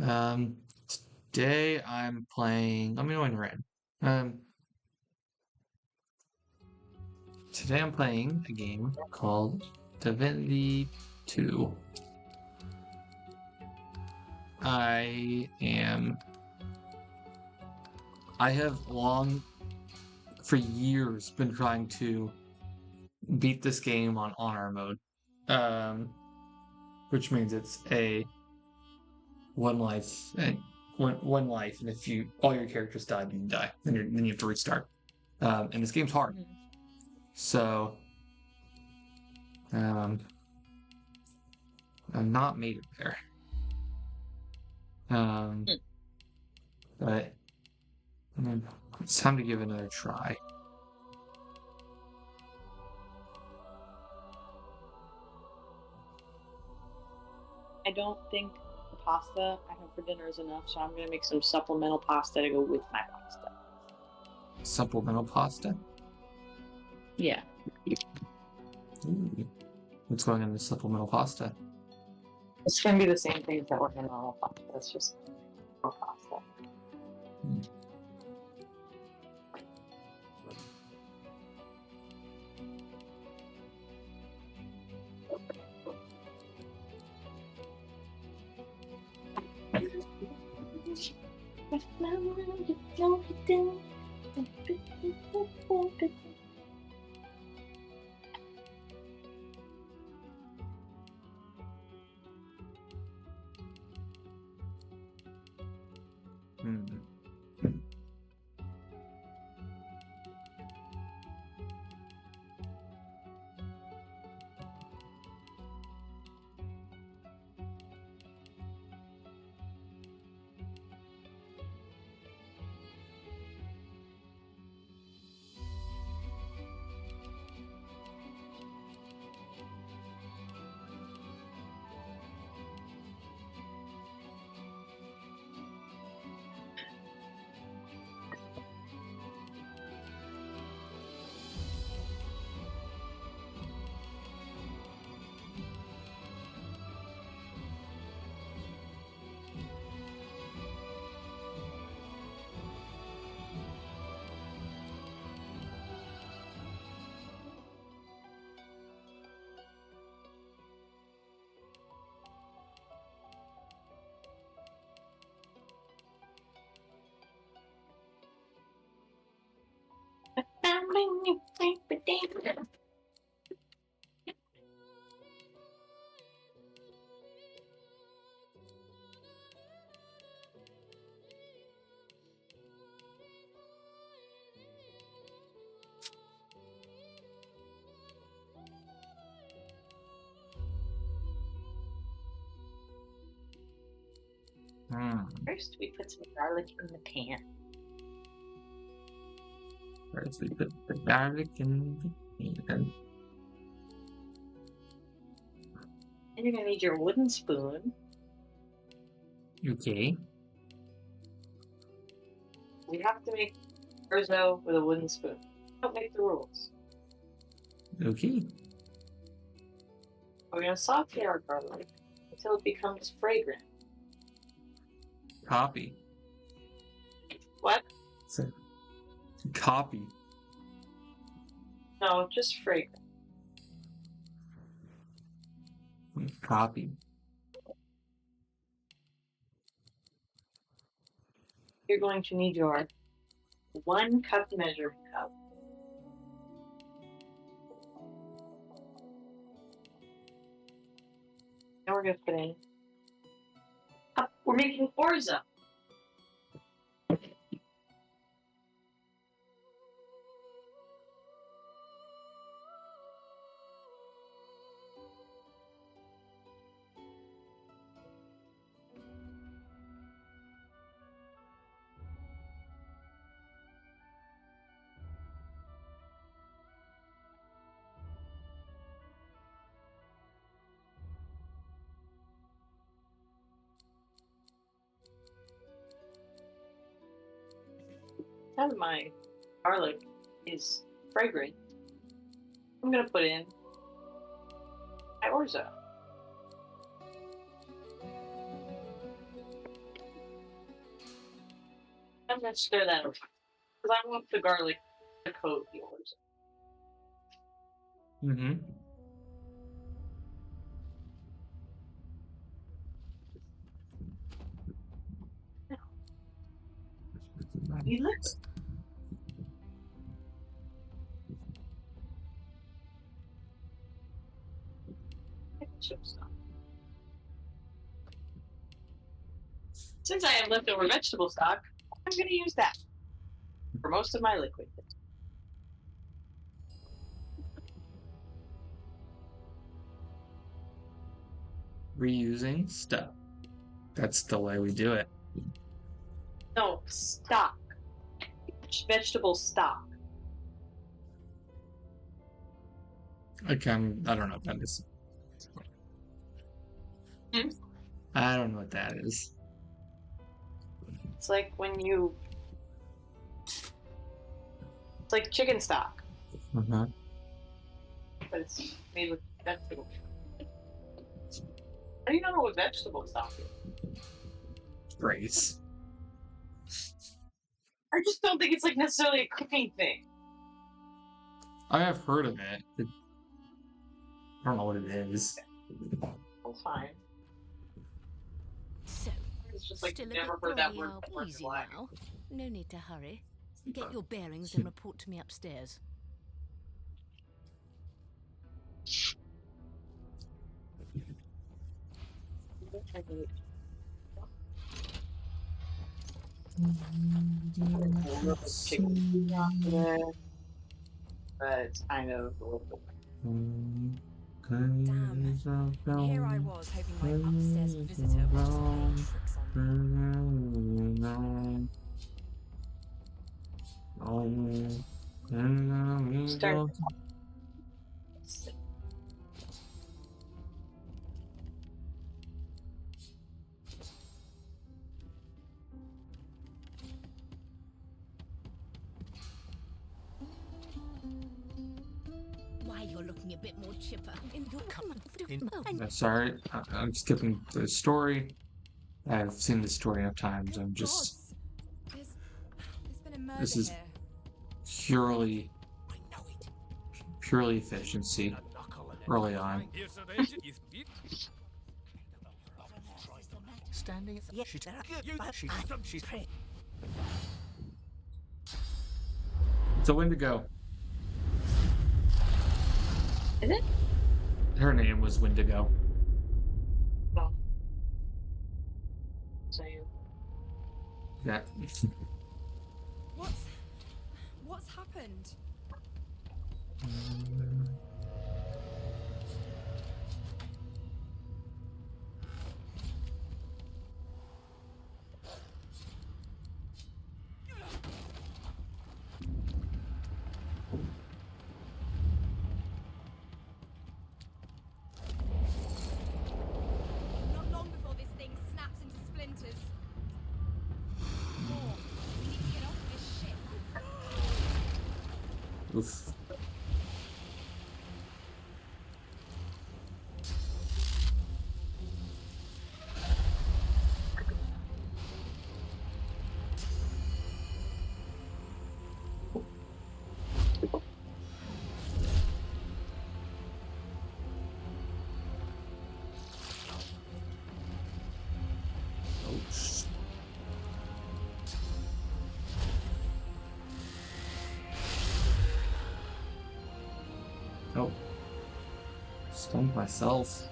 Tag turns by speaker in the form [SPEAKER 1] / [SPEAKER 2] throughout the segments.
[SPEAKER 1] Um, Today I'm playing. Let me know when you're in. Um, Today I'm playing a game called Divinity 2. I am. I have for years, been trying to beat this game on honor mode, um, which means it's a one life and one life, and if all your characters die, then you die, then you have to restart. And this game's hard, so um, I'm not made it there. Um,
[SPEAKER 2] Hmm.
[SPEAKER 1] but it's time to give it another try.
[SPEAKER 2] I don't think the pasta I have for dinner is enough, so I'm going to make some supplemental pasta to go with my pasta.
[SPEAKER 1] Supplemental pasta.
[SPEAKER 2] Yeah.
[SPEAKER 1] Ooh. What's going in the supplemental pasta?
[SPEAKER 2] It's going to be the same things that were in normal pasta. It's just more pasta.
[SPEAKER 1] Hmm. Hmm.
[SPEAKER 2] First, we put some garlic in the pan.
[SPEAKER 1] First, we put the garlic in the pan.
[SPEAKER 2] And you're going to need your wooden spoon.
[SPEAKER 1] Okay.
[SPEAKER 2] We have to make orzo with a wooden spoon. Don't make the rules.
[SPEAKER 1] Okay.
[SPEAKER 2] We're going to saute our garlic until it becomes fragrant.
[SPEAKER 1] Copy.
[SPEAKER 2] What?
[SPEAKER 1] So, copy.
[SPEAKER 2] No, just fragrant.
[SPEAKER 1] Copy.
[SPEAKER 2] You're going to need your 1 cup measuring cup. Now we're going to put in. We're making orzo. Now that my garlic is fragrant, I'm going to put in my orzo. I'm gonna stir that over because I want the garlic to coat the orange.
[SPEAKER 1] Mm-hmm.
[SPEAKER 2] You look chip stock. Since I have leftover vegetable stock, I'm gonna use that for most of my liquid.
[SPEAKER 1] Reusing stuff. That's the way we do it.
[SPEAKER 2] No, stock. Vegetable stock.
[SPEAKER 1] I don't know what that is.
[SPEAKER 2] Hmm?
[SPEAKER 1] I don't know what that is.
[SPEAKER 2] It's like when you. It's like chicken stock,
[SPEAKER 1] Uh-huh.
[SPEAKER 2] but it's made with vegetables. How do you not know what vegetable stock is?
[SPEAKER 1] Grace.
[SPEAKER 2] I just don't think it's like necessarily a cooking thing.
[SPEAKER 1] I have heard of it. I don't know what it is.
[SPEAKER 2] Oh, fine.
[SPEAKER 3] So,
[SPEAKER 2] It's just like
[SPEAKER 3] still a
[SPEAKER 2] never
[SPEAKER 3] bit
[SPEAKER 2] heard that
[SPEAKER 3] groggy,
[SPEAKER 2] word
[SPEAKER 3] I'll
[SPEAKER 2] before in
[SPEAKER 3] ease
[SPEAKER 2] your
[SPEAKER 3] you
[SPEAKER 2] life.
[SPEAKER 3] now. No need to hurry. Get your bearings and report to me upstairs.
[SPEAKER 2] Chicken, but it's kind of a little bit.
[SPEAKER 3] Damn. Here I was hoping my upstairs visitor would just play tricks on me.
[SPEAKER 2] Start.
[SPEAKER 3] Why, you're looking a bit more chipper. In
[SPEAKER 1] Sorry, I'm skipping the story. I've seen the story enough times. I'm just.
[SPEAKER 3] There's been a murder
[SPEAKER 1] This is
[SPEAKER 3] here.
[SPEAKER 1] purely efficiency early on.
[SPEAKER 4] Standing at the
[SPEAKER 1] It's a Wendigo.
[SPEAKER 2] Is it?
[SPEAKER 1] Her name was Wendigo.
[SPEAKER 2] Oh. So you.
[SPEAKER 1] Yeah.
[SPEAKER 3] What's happened? Not long before this thing snaps into splinters. More. We need to get off this ship.
[SPEAKER 1] Oof. Ouch. Oh. Stunned myself.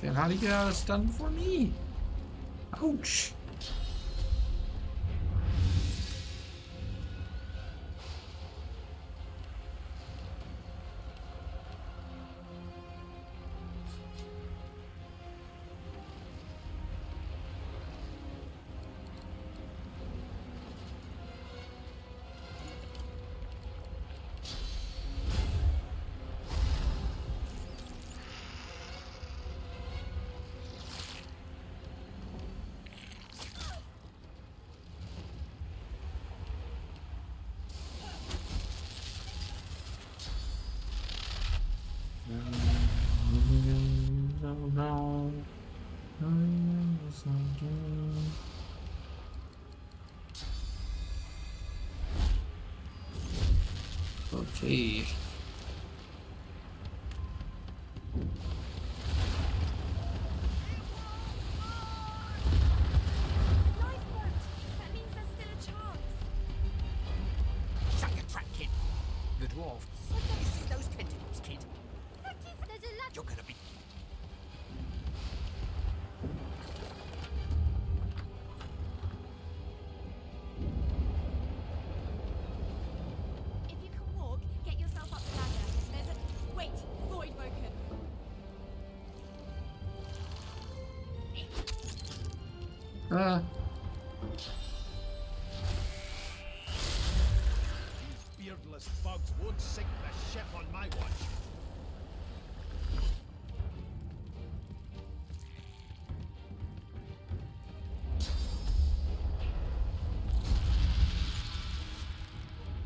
[SPEAKER 1] Damn, how do you get out of stun before me? Ouch. Okay.
[SPEAKER 3] Lifeboat! That means there's still a chance.
[SPEAKER 4] Shut your trap, kid. The dwarf. You see those tentacles, kid?
[SPEAKER 3] There's a lot.
[SPEAKER 4] You're gonna be.
[SPEAKER 3] If you can walk, get yourself up the ladder. There's a... Wait! Void Woken!
[SPEAKER 5] These beardless bugs won't sink the ship on my watch.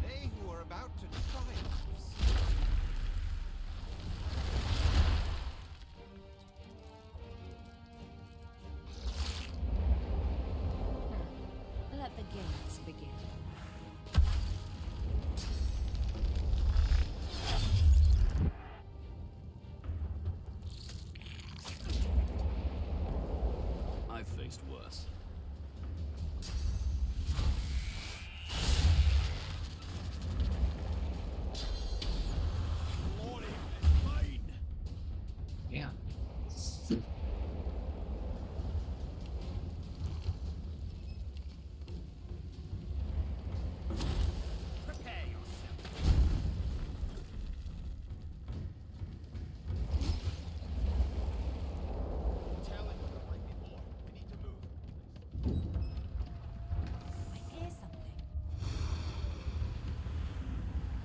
[SPEAKER 5] They who are about to triumph.
[SPEAKER 3] Let the games begin.
[SPEAKER 5] I've faced worse. Glory is mine.
[SPEAKER 1] Yeah.
[SPEAKER 4] Prepare yourself.
[SPEAKER 5] Tell him there might be more. We need to move.
[SPEAKER 3] I hear something.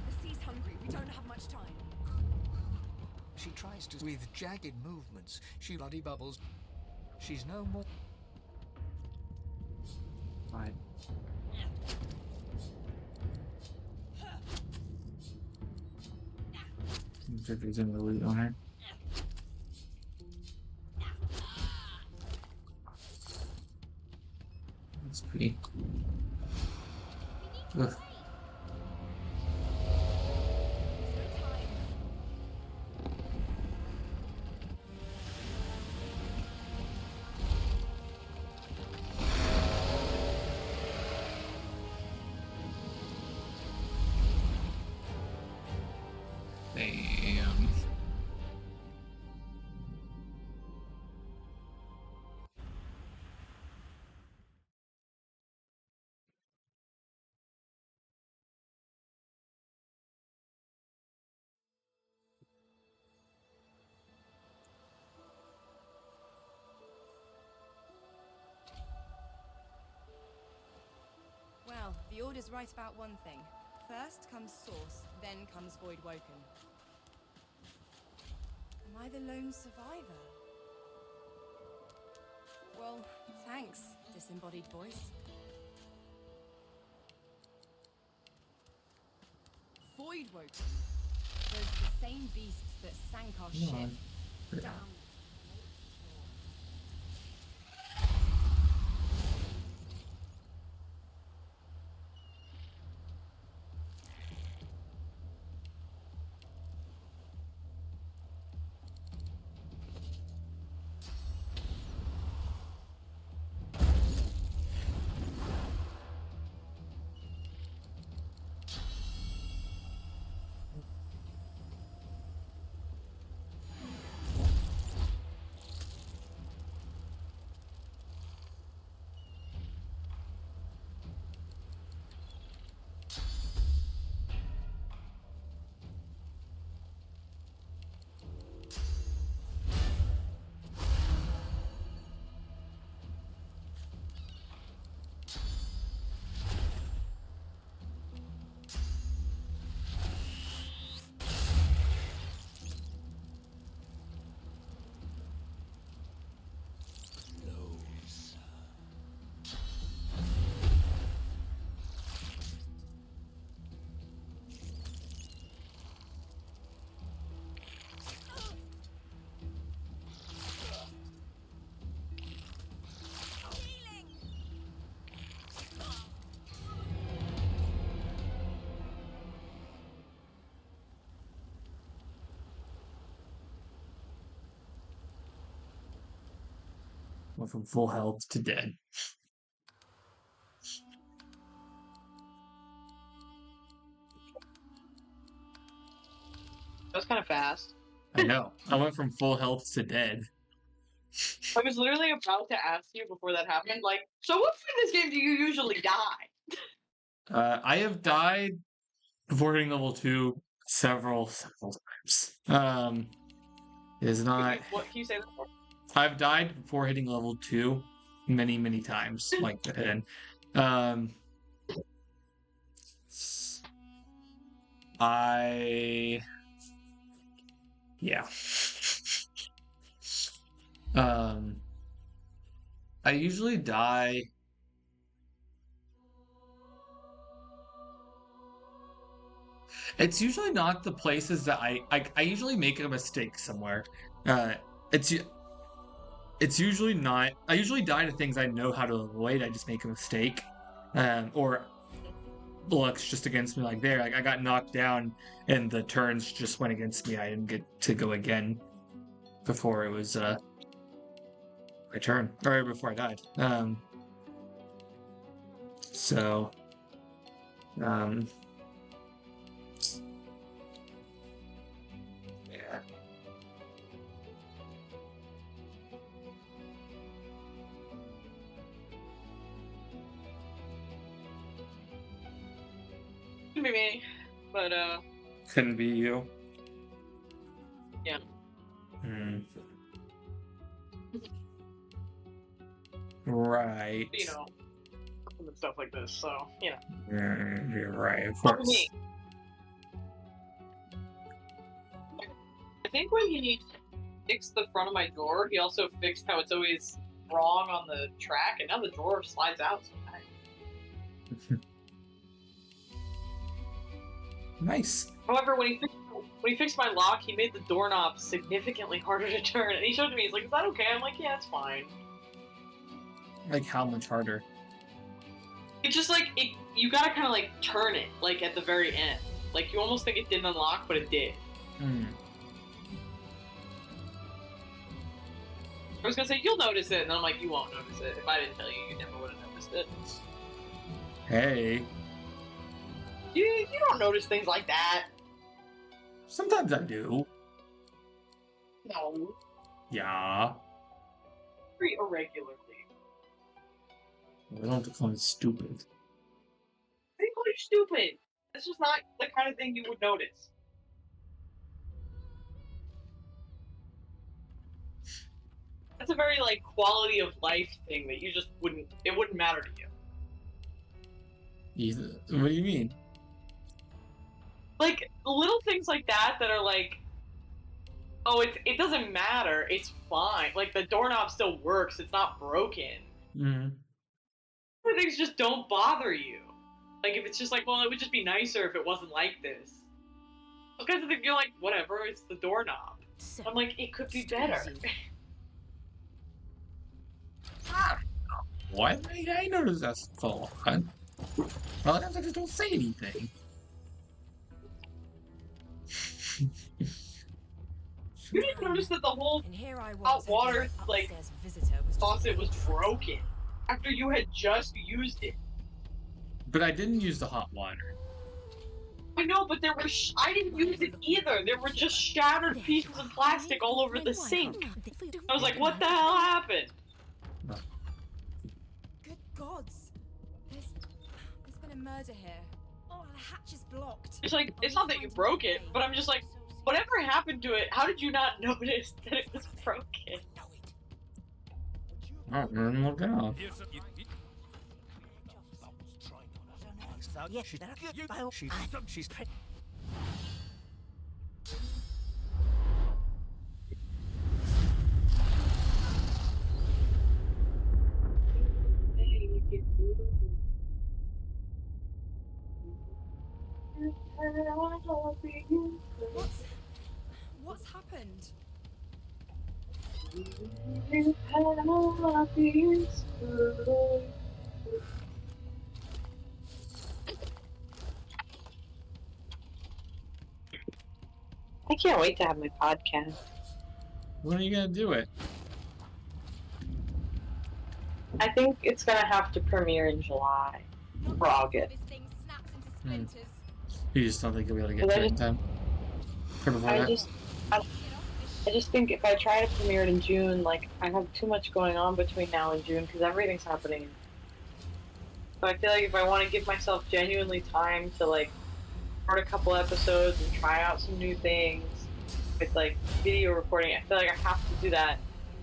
[SPEAKER 3] The sea's hungry. We don't have much time.
[SPEAKER 4] She tries to. With jagged movements, she bloody bubbles. She's no more.
[SPEAKER 1] Fine. Seems like he's in the lead on her. That's pretty. Ugh. Damn.
[SPEAKER 6] Well, the Order's right about one thing. First comes Source, then comes Void Woken. Am I the lone survivor? Well, thanks, disembodied voice. Void Woken. Those are the same beasts that sank our ship. Damn.
[SPEAKER 1] Went from full health to dead.
[SPEAKER 2] That was kind of fast.
[SPEAKER 1] I know. I went from full health to dead.
[SPEAKER 2] I was literally about to ask you before that happened, like, so what in this game do you usually die?
[SPEAKER 1] I have died before hitting level 2 several times. It is not.
[SPEAKER 2] What can you say that for?
[SPEAKER 1] I've died before hitting level 2 many times. Like, and yeah. I usually die. It's usually not the places that I usually make a mistake somewhere. Uh, it's usually not. I usually die to things I know how to avoid. I just make a mistake, or luck's just against me. Like there, like I got knocked down, and the turns just went against me. I didn't get to go again before it was my turn, or before I died. So, yeah.
[SPEAKER 2] Could be me, but
[SPEAKER 1] Couldn't be you.
[SPEAKER 2] yeah.
[SPEAKER 1] Right.
[SPEAKER 2] You know, and stuff like this. So you know,
[SPEAKER 1] You're right. Of
[SPEAKER 2] Not
[SPEAKER 1] course.
[SPEAKER 2] me. I think when he fixed the front of my drawer, he also fixed how it's always wrong on the track, and now the drawer slides out sometimes.
[SPEAKER 1] Nice.
[SPEAKER 2] However, when he fixed my lock, he made the doorknob significantly harder to turn, and he showed it to me. He's like, "Is that okay?" I'm like, "Yeah, it's fine."
[SPEAKER 1] Like how much harder?
[SPEAKER 2] It's just like you gotta kind of like turn it like at the very end. Like you almost think it didn't unlock, but it did. I was gonna say you'll notice it, and I'm like, you won't notice it. If I didn't tell you, you never would have noticed it.
[SPEAKER 1] Hey.
[SPEAKER 2] You don't notice things like that.
[SPEAKER 1] Sometimes I do.
[SPEAKER 2] No,
[SPEAKER 1] Yeah.
[SPEAKER 2] very irregularly.
[SPEAKER 1] I don't become stupid.
[SPEAKER 2] I think you're stupid. It's just not the kind of thing you would notice. That's a very like quality of life thing that you just wouldn't. It wouldn't matter to you.
[SPEAKER 1] What do you mean?
[SPEAKER 2] Like little things like that are like, oh, it doesn't matter. It's fine. Like the doorknob still works. It's not broken.
[SPEAKER 1] Mm-hmm.
[SPEAKER 2] Things just don't bother you. Like if it's just like, well, it would just be nicer if it wasn't like this. Those kinds of things, you're like, whatever. It's the doorknob. I'm like, it could be better.
[SPEAKER 1] What? I noticed that so lot. Well, I just don't say anything.
[SPEAKER 2] You didn't notice that the whole
[SPEAKER 6] And here I was,
[SPEAKER 2] hot water,
[SPEAKER 6] hoping my
[SPEAKER 2] like,
[SPEAKER 6] upstairs visitor was just
[SPEAKER 2] faucet was
[SPEAKER 6] waiting.
[SPEAKER 2] broken after you had just used it.
[SPEAKER 1] But I didn't use the hot water.
[SPEAKER 2] I know, but there were I didn't use it either. There were just shattered pieces of plastic all over the sink. I was like, what the hell happened?
[SPEAKER 6] Good gods. There's been a murder here. Oh, the hatch is blocked.
[SPEAKER 2] It's like, it's not that you broke it, but I'm just like, whatever happened to it, how did you not notice that it was broken?
[SPEAKER 1] Oh, look out.
[SPEAKER 4] She's
[SPEAKER 6] What's happened?
[SPEAKER 2] I can't wait to have my podcast.
[SPEAKER 1] When are you gonna do it?
[SPEAKER 2] I think it's gonna have to premiere in July
[SPEAKER 6] Not
[SPEAKER 2] or
[SPEAKER 6] before
[SPEAKER 2] August.
[SPEAKER 6] this thing snaps into splinters.
[SPEAKER 1] You just don't think you'll be able to get
[SPEAKER 2] Well,
[SPEAKER 1] to
[SPEAKER 2] I
[SPEAKER 1] it in time for the
[SPEAKER 2] I
[SPEAKER 1] format?
[SPEAKER 2] just, I, I just think if I try to premiere it in June, like I have too much going on between now and June because everything's happening. So I feel like if I want to give myself genuinely time to like record a couple episodes and try out some new things with like video recording, I feel like I have to do that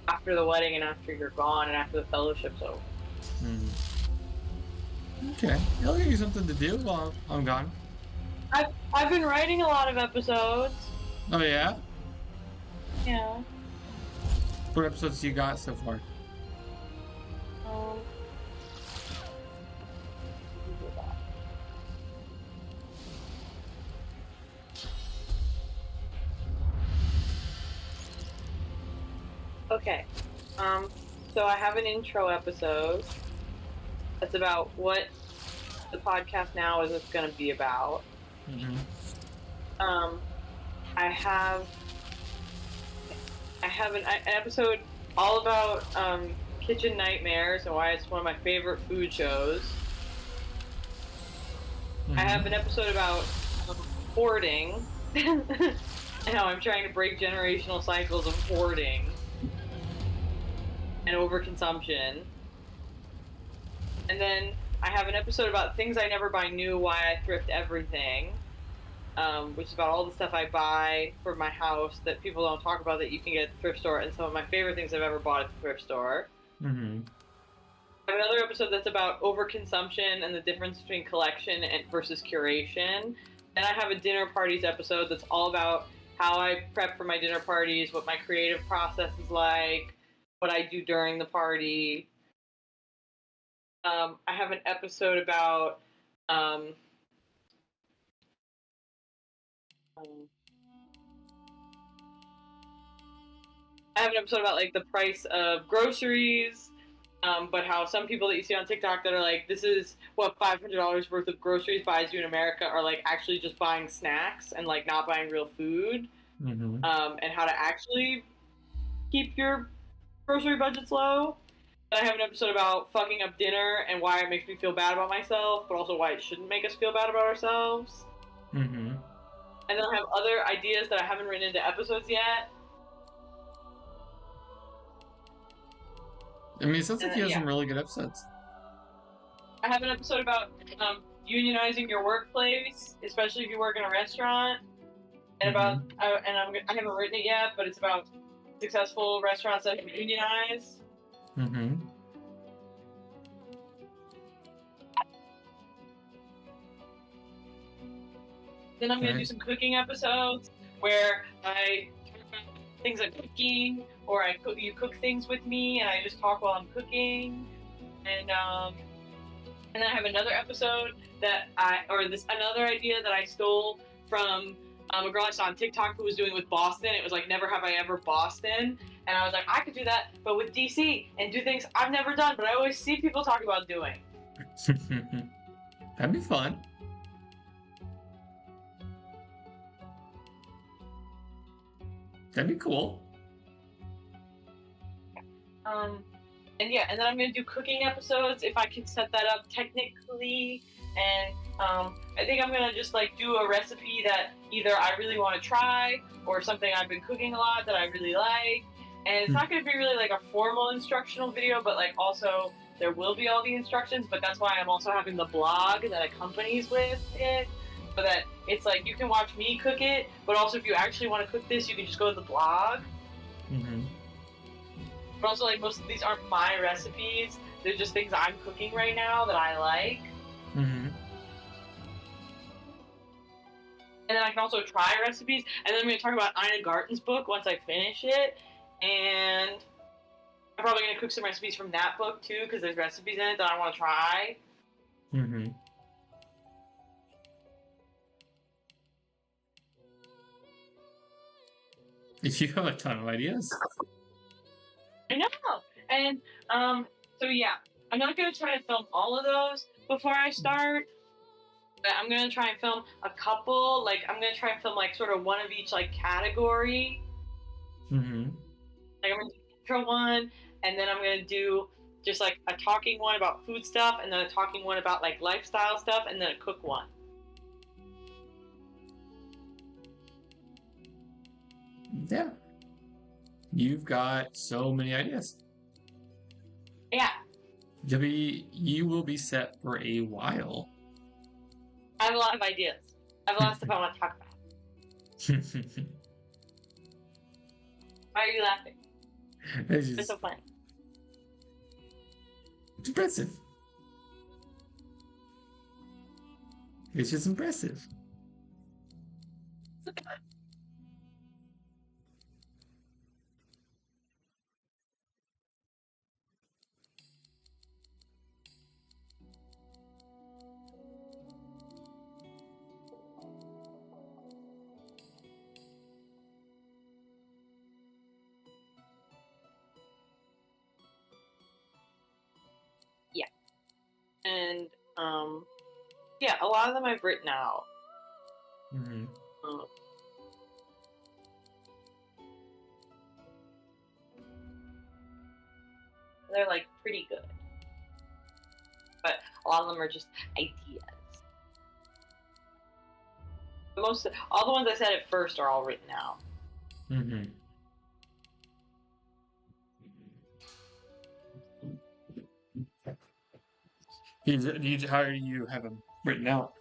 [SPEAKER 2] after the wedding and after you're gone and after the fellowship's over.
[SPEAKER 1] Hmm. Okay, I'll give you something to do while I'm gone.
[SPEAKER 2] I've been writing a lot of episodes.
[SPEAKER 1] Oh yeah?
[SPEAKER 2] Yeah.
[SPEAKER 1] What episodes you got so far?
[SPEAKER 2] Um, okay. So I have an intro episode that's about what the podcast now is going to be about.
[SPEAKER 1] Mm-hmm.
[SPEAKER 2] Um, I have an episode all about kitchen nightmares and why it's one of my favorite food shows. I have an episode about hoarding and how I'm trying to break generational cycles of hoarding and overconsumption. And then I have an episode about things I never buy new, why I thrift everything, which is about all the stuff I buy for my house that people don't talk about that you can get at the thrift store, and some of my favorite things I've ever bought at the thrift store.
[SPEAKER 1] Mm-hmm.
[SPEAKER 2] I have another episode that's about overconsumption and the difference between collection and versus curation. Then I have a dinner parties episode that's all about how I prep for my dinner parties, what my creative process is like, what I do during the party. I have an episode about I have an episode about like the price of groceries, but how some people that you see on TikTok that are like, this is what $500 worth of groceries buys you in America are like actually just buying snacks and like not buying real food,
[SPEAKER 1] Mm-hmm.
[SPEAKER 2] and how to actually keep your grocery budgets low. I have an episode about fucking up dinner and why it makes me feel bad about myself, but also why it shouldn't make us feel bad about ourselves.
[SPEAKER 1] Mm-hmm.
[SPEAKER 2] And then I have other ideas that I haven't written into episodes yet.
[SPEAKER 1] I mean, it sounds like you have
[SPEAKER 2] Yeah.
[SPEAKER 1] some really good episodes.
[SPEAKER 2] I have an episode about unionizing your workplace, especially if you work in a restaurant. And about I haven't written it yet, but it's about successful restaurants that can unionize.
[SPEAKER 1] Mm-hmm.
[SPEAKER 2] Then I'm gonna do some cooking episodes where I talk about things I'm cooking, or you cook things with me, and I just talk while I'm cooking. And then I have another episode that another idea that I stole from a girl I saw on TikTok who was doing it with Boston. It was like Never Have I Ever Boston, and I was like, I could do that, but with DC and do things I've never done, but I always see people talk about doing.
[SPEAKER 1] That'd be fun. That'd be cool.
[SPEAKER 2] And then I'm gonna do cooking episodes if I can set that up technically. And I think I'm gonna just like do a recipe that either I really want to try or something I've been cooking a lot that I really like. And it's not gonna be really like a formal instructional video, but like also there will be all the instructions. But that's why I'm also having the blog that accompanies with it, so that it's like you can watch me cook it, but also if you actually want to cook this, you can just go to the blog.
[SPEAKER 1] Mm-hmm.
[SPEAKER 2] But also, like, most of these aren't my recipes. They're just things I'm cooking right now that I like.
[SPEAKER 1] Mm-hmm.
[SPEAKER 2] And then I can also try recipes. And then I'm going to talk about Ina Garten's book once I finish it. And I'm probably going to cook some recipes from that book, too, because there's recipes in it that I want to try.
[SPEAKER 1] Mm-hmm. You have a ton of ideas.
[SPEAKER 2] I know. And, so yeah. I'm not going to try to film all of those before I start. But I'm going to try and film a couple. Like, I'm going to try and film, like, sort of one of each, like, category.
[SPEAKER 1] Mm-hmm.
[SPEAKER 2] Like, I'm going to do the intro one, and then I'm going to do just like a talking one about food stuff, and then a talking one about like lifestyle stuff, and then a cook one.
[SPEAKER 1] Yeah. You've got so many ideas.
[SPEAKER 2] Yeah,
[SPEAKER 1] You will be set for a while.
[SPEAKER 2] I have a lot of ideas. I have a lot of stuff I want to talk about. Why are you laughing?
[SPEAKER 1] It's
[SPEAKER 2] It's
[SPEAKER 1] just
[SPEAKER 2] so funny.
[SPEAKER 1] it's impressive. It's just impressive.
[SPEAKER 2] And yeah, a lot of them I've written out.
[SPEAKER 1] Mm-hmm.
[SPEAKER 2] They're like pretty good, but a lot of them are just ideas. But all the ones I said at first are all written out.
[SPEAKER 1] Mm-hmm. How do you have them written out?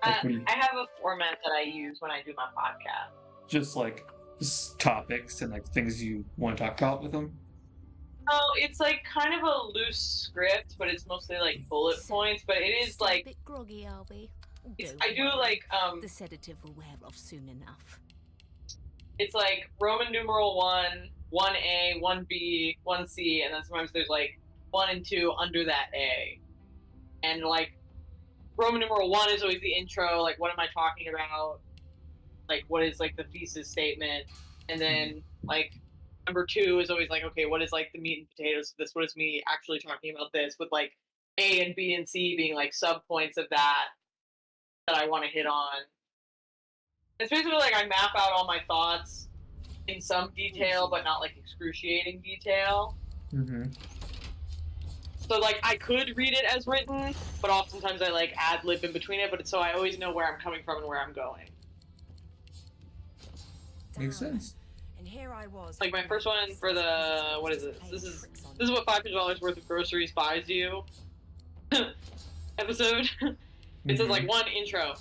[SPEAKER 1] Like, what do you,
[SPEAKER 2] I have a format that I use when I do my podcast.
[SPEAKER 1] just like topics and like things you want to talk about with them?
[SPEAKER 2] Oh, it's like kind of a loose script, but it's mostly like bullet points. But it is
[SPEAKER 3] Still a
[SPEAKER 2] like
[SPEAKER 3] bit groggy, are we? Don't
[SPEAKER 2] I do
[SPEAKER 3] worry.
[SPEAKER 2] like
[SPEAKER 3] The sedative will wear off soon enough.
[SPEAKER 2] it's like Roman numeral 1, 1A, 1B, 1C, and then sometimes there's like 1 and 2 under that A. And like Roman numeral 1 is always the intro, like what am I talking about? Like what is like the thesis statement? And then like number 2 is always like, okay, what is like the meat and potatoes of this? What is me actually talking about this? With like A and B and C being like sub points of that I want to hit on. It's basically like I map out all my thoughts in some detail, but not like excruciating detail.
[SPEAKER 1] Mm-hmm.
[SPEAKER 2] So like I could read it as written, but oftentimes I like ad lib in between it. But so I always know where I'm coming from and where I'm going.
[SPEAKER 1] Makes sense.
[SPEAKER 3] And here I was.
[SPEAKER 2] Like my first one for the what is it? This is what $500 worth of groceries buys you. Episode. It says like 1 intro,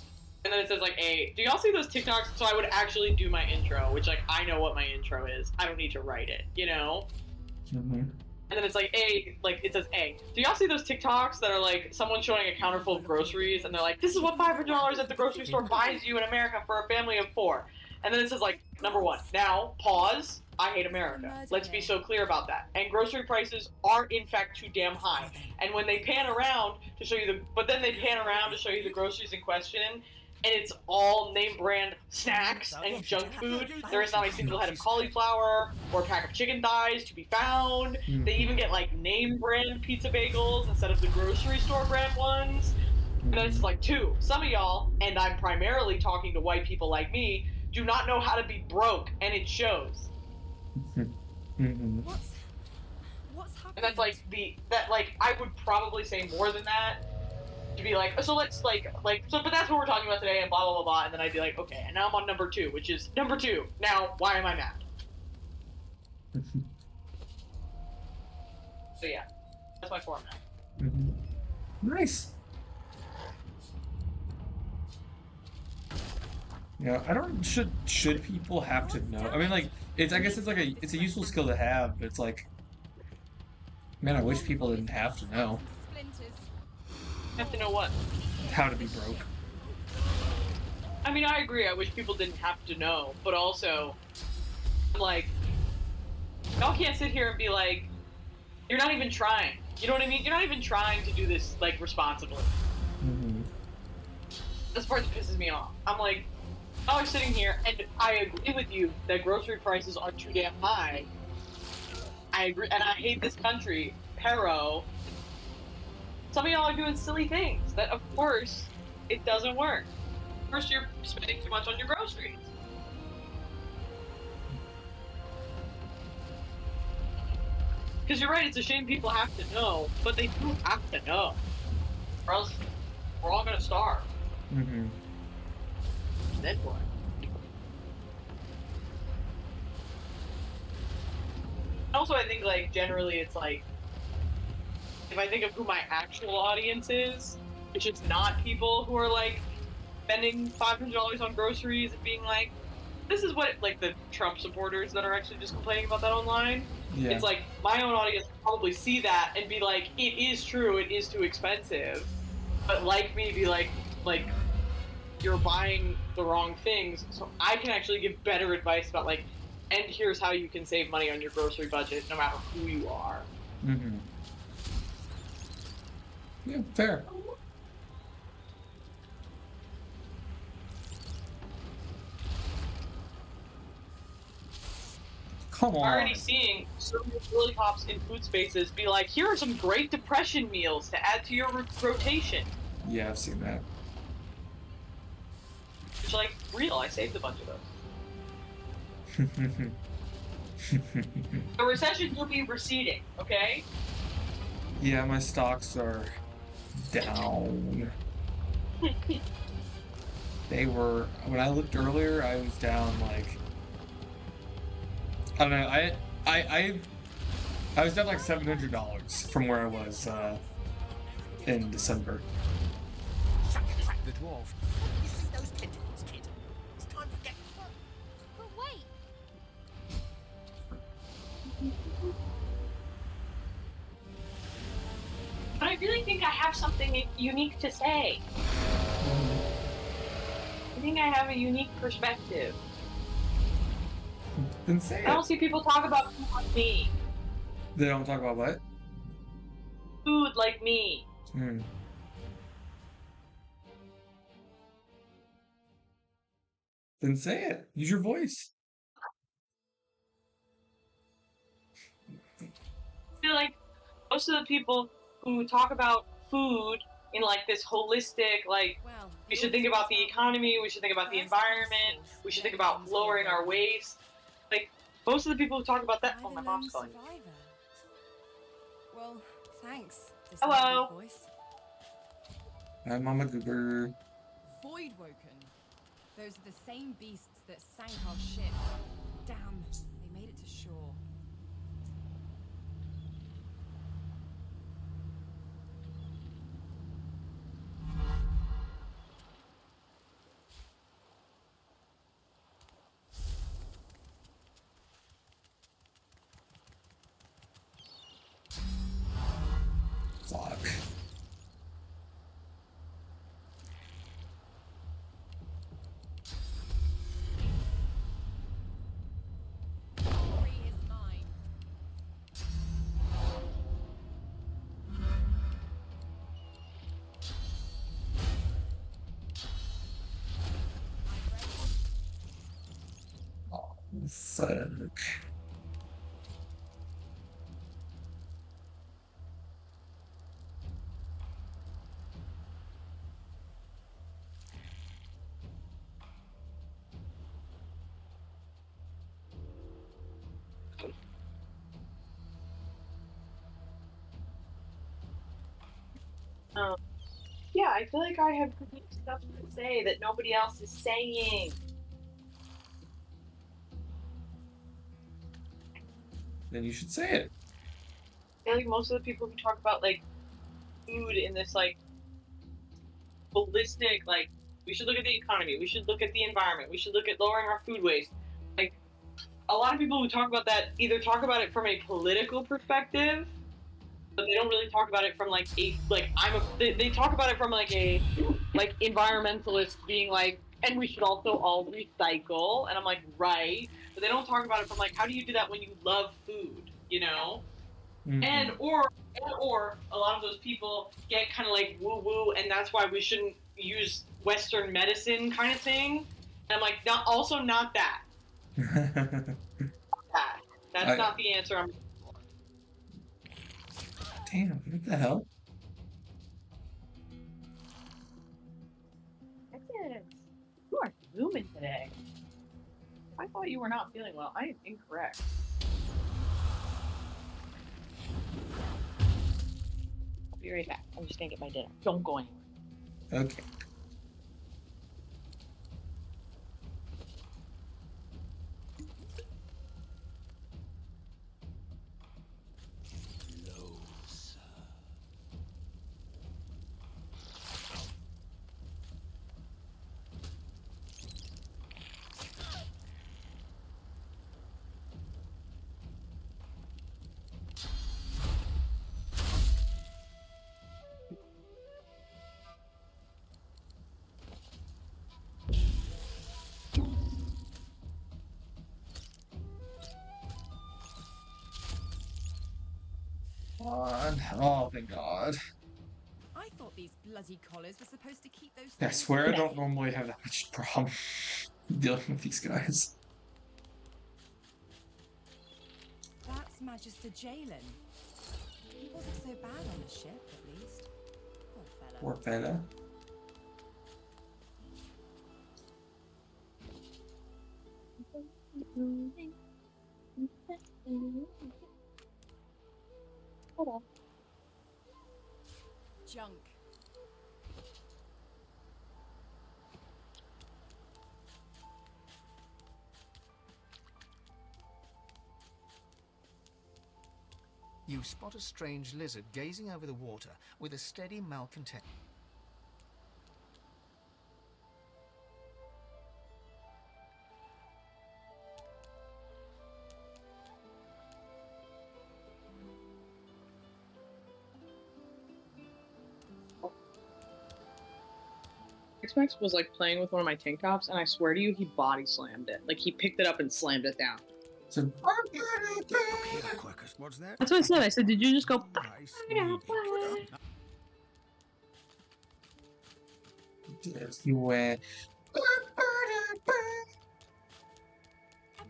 [SPEAKER 2] and then it says like do y'all see those TikToks? So I would actually do my intro, which like I know what my intro is. I don't need to write it, you know.
[SPEAKER 1] Mm-hmm.
[SPEAKER 2] And then it's like it says do y'all see those TikToks that are like someone showing a counter full of groceries, and they're like, this is what $500 at the grocery store buys you in America for a family of 4. And then it says like number 1. Now pause. I hate America. Let's be so clear about that. And grocery prices are in fact too damn high. And when they pan around to show you the groceries in question, and it's all name brand snacks and junk food. There is not a single head of cauliflower or a pack of chicken thighs to be found. They even get like name brand pizza bagels instead of the grocery store brand ones. And then it's like 2. Some of y'all, and I'm primarily talking to white people like me, do not know how to be broke, and it shows.
[SPEAKER 1] Mm-hmm.
[SPEAKER 3] What's happening?
[SPEAKER 2] And that's like I would probably say more than that to be like, so let's but that's what we're talking about today, and blah blah blah blah. And then I'd be like, okay, and now I'm on number 2, which is number 2. Now why am I mad? So yeah, that's my format.
[SPEAKER 1] Mm-hmm. Nice. Yeah, I don't should people have to know? I mean, like I guess it's like it's a useful skill to have, but it's like, man, I wish people didn't have to know
[SPEAKER 2] Have to know what?
[SPEAKER 1] how to be broke.
[SPEAKER 2] I mean, I agree. I wish people didn't have to know, but also, I'm like, y'all can't sit here and be like, you're not even trying. You know what I mean? You're not even trying to do this like responsibly.
[SPEAKER 1] Mm-hmm.
[SPEAKER 2] This part that pisses me off. I'm like, y'all are sitting here, and I agree with you that grocery prices are too damn high. I agree, and I hate this country, pero some of y'all are doing silly things that, of course, it doesn't work. First, you're spending too much on your groceries. Because you're right, it's a shame people have to know, but they do have to know. Or else we're all gonna starve.
[SPEAKER 1] Mm-hmm.
[SPEAKER 2] Then what? Also, I think, like, generally it's like, if I think of who my actual audience is, it's just not people who are, like, spending $500 on groceries and being like, this is what, like, the Trump supporters that are actually just complaining about that online.
[SPEAKER 1] Yeah.
[SPEAKER 2] It's like, my own audience will probably see that and be like, it is true, it is too expensive. But like me, be like, you're buying the wrong things. So I can actually give better advice about, like, and here's how you can save money on your grocery budget no matter who you are.
[SPEAKER 1] Mm-hmm. Yeah, fair. Come on.
[SPEAKER 2] Already seeing so many lollipops in food spaces be like, here are some Great Depression meals to add to your rotation.
[SPEAKER 1] Yeah, I've seen that.
[SPEAKER 2] Which, like, real, I saved a bunch of those. The recession will be receding, okay?
[SPEAKER 1] Yeah, my stocks are down. They were, when I looked earlier, I was down like, I don't know, I was down like $700 from where I was in December.
[SPEAKER 4] The dwarf. You see those tentacles, kid? It's time to get.
[SPEAKER 6] But wait.
[SPEAKER 2] But I really think I have something unique to say. I think I have a unique perspective.
[SPEAKER 1] Then say
[SPEAKER 2] I don't
[SPEAKER 1] it.
[SPEAKER 2] see people talk about food like me.
[SPEAKER 1] They don't talk about what?
[SPEAKER 2] Food like me.
[SPEAKER 1] Hmm. Then say it. Use your voice.
[SPEAKER 2] I feel like most of the people who talk about food in, like, this holistic, like,
[SPEAKER 6] Well,
[SPEAKER 2] we should think about the economy, we should think about the environment, we should think about lowering our waste. Like, most of the people who talk about that. Oh, my mom's calling me.
[SPEAKER 6] Well, thanks.
[SPEAKER 2] Hello.
[SPEAKER 6] Voice.
[SPEAKER 1] Hi, Mama Goober.
[SPEAKER 6] Voidwoken. Those are the same beasts that sank our ship. Damn, they made it to shore.
[SPEAKER 1] Fuck.
[SPEAKER 6] Glory is mine.
[SPEAKER 1] Oh, fuck.
[SPEAKER 2] Yeah, I feel like I have unique stuff to say that nobody else is saying.
[SPEAKER 1] Then you should say it.
[SPEAKER 2] I feel like most of the people who talk about, like, food in this, like, holistic, like, we should look at the economy, we should look at the environment, we should look at lowering our food waste. Like, a lot of people who talk about that either talk about it from a political perspective, but they don't really talk about it from, like, a, like, they talk about it from, like, a, like, environmentalist being like, and we should also all recycle, and I'm like, right, but they don't talk about it from, like, how do you do that when you love food, you know?
[SPEAKER 1] Mhm.
[SPEAKER 2] And or a lot of those people get kind of like woo woo, and that's why we shouldn't use Western medicine kind of thing. And I'm like, not that. That's not the answer. I'm.
[SPEAKER 1] Damn, what the hell?
[SPEAKER 2] You are zooming today. I thought you were not feeling well. I am incorrect. Be right back. I'm just gonna get my dinner. Don't go anywhere.
[SPEAKER 1] Okay. God. Oh, thank God.
[SPEAKER 6] I thought these bloody collars were supposed to keep those
[SPEAKER 1] I
[SPEAKER 6] things
[SPEAKER 1] swear I
[SPEAKER 6] away.
[SPEAKER 1] don't normally have that much problem dealing with these guys.
[SPEAKER 6] That's Magister Jalen. He wasn't so bad on the ship, at least. Poor fella.
[SPEAKER 1] Poor fella.
[SPEAKER 6] Junk.
[SPEAKER 4] You spot a strange lizard gazing over the water with a steady malcontent.
[SPEAKER 2] X-Max was like playing with one of my tank tops, and I swear to you, he body slammed it. Like he picked it up and slammed it down.
[SPEAKER 1] So,
[SPEAKER 4] Look here, Quirkus. What's that?
[SPEAKER 2] That's what I said. I said, did you just go?
[SPEAKER 4] Nice. Needy.
[SPEAKER 1] if you went.
[SPEAKER 6] A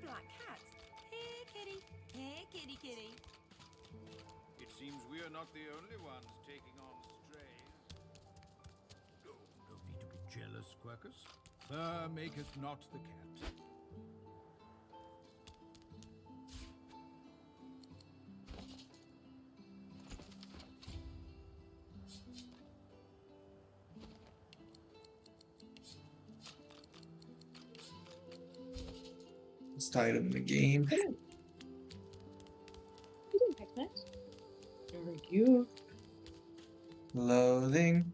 [SPEAKER 6] black cat. Here, kitty. Here, kitty, kitty.
[SPEAKER 5] It seems we are not the only ones taking on strays.
[SPEAKER 7] Oh, no need to be jealous, Quirkus. Fur maketh not the cat.
[SPEAKER 1] Best item in the game.
[SPEAKER 2] You didn't pick this. Very cute.
[SPEAKER 1] Loathing.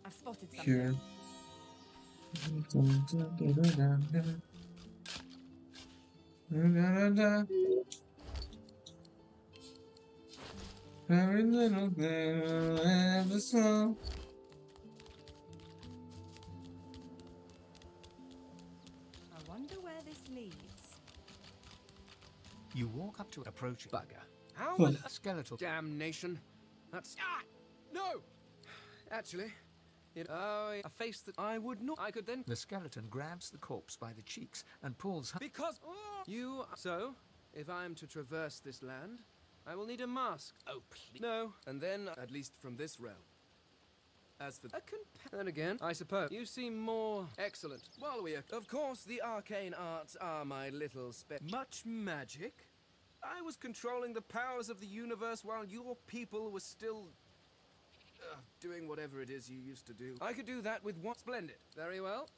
[SPEAKER 6] I've spotted something.
[SPEAKER 1] Here. Every little thing ever saw.
[SPEAKER 6] I wonder where this leads.
[SPEAKER 4] You walk up to approach it.
[SPEAKER 8] Bugger. How
[SPEAKER 1] Hmm.
[SPEAKER 8] on
[SPEAKER 4] A skeletal.
[SPEAKER 8] damnation? That's no. Actually, a face that I would not. I could then
[SPEAKER 4] The skeleton grabs the corpse by the cheeks and pulls her.
[SPEAKER 8] because you. So, if I am to traverse this land, I will need a mask. Oh please. No, and then at least from this realm. As for then again, I suppose you seem more excellent. While we are, of course, the arcane arts are my little much magic. I was controlling the powers of the universe while your people were still doing whatever it is you used to do. I could do that with what? Splendid. Very well.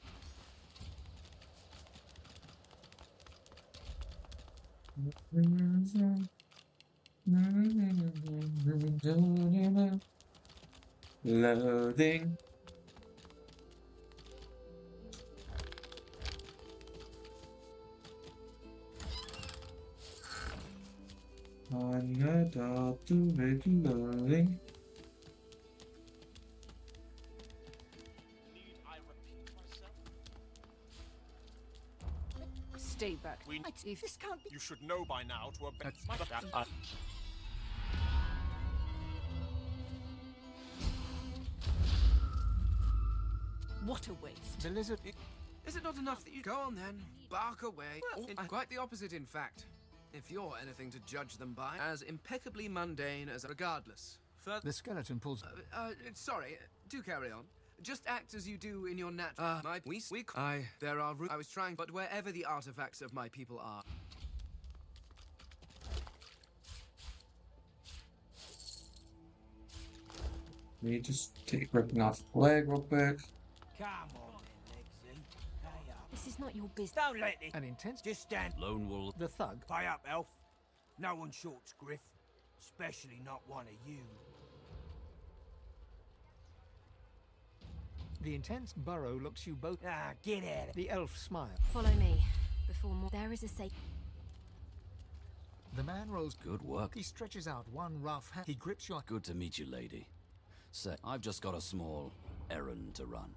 [SPEAKER 1] Loathing. On the top to make loathing.
[SPEAKER 5] Need I repeat myself?
[SPEAKER 3] Stay back.
[SPEAKER 5] If
[SPEAKER 3] this can't be.
[SPEAKER 5] You should know by now to obey.
[SPEAKER 3] What a waste.
[SPEAKER 4] The lizard.
[SPEAKER 8] Is it not enough that you go on then? Bark away. Well, quite the opposite, in fact. If you're anything to judge them by, as impeccably mundane as regardless. Further,
[SPEAKER 4] The skeleton pulls.
[SPEAKER 8] sorry, do carry on. Just act as you do in your there are I was trying, but wherever the artifacts of my people are.
[SPEAKER 1] Let me just ripping off the leg real quick.
[SPEAKER 9] Come on then, Lexi. Pay up.
[SPEAKER 3] This is not your business.
[SPEAKER 9] Don't let it.
[SPEAKER 4] An intense
[SPEAKER 9] Just stand.
[SPEAKER 7] Lone Wolf.
[SPEAKER 4] the thug.
[SPEAKER 9] Pay up, Elf. No one shorts Griff. Especially not one of you.
[SPEAKER 4] The intense burrow looks you both.
[SPEAKER 9] Ah, get at it.
[SPEAKER 4] The elf smile.
[SPEAKER 3] Follow me. Before more, there is a safe.
[SPEAKER 4] The man rolls.
[SPEAKER 7] Good work.
[SPEAKER 4] He stretches out one rough hand. He grips your.
[SPEAKER 10] Good to meet you, lady. Say, I've just got a small errand to run.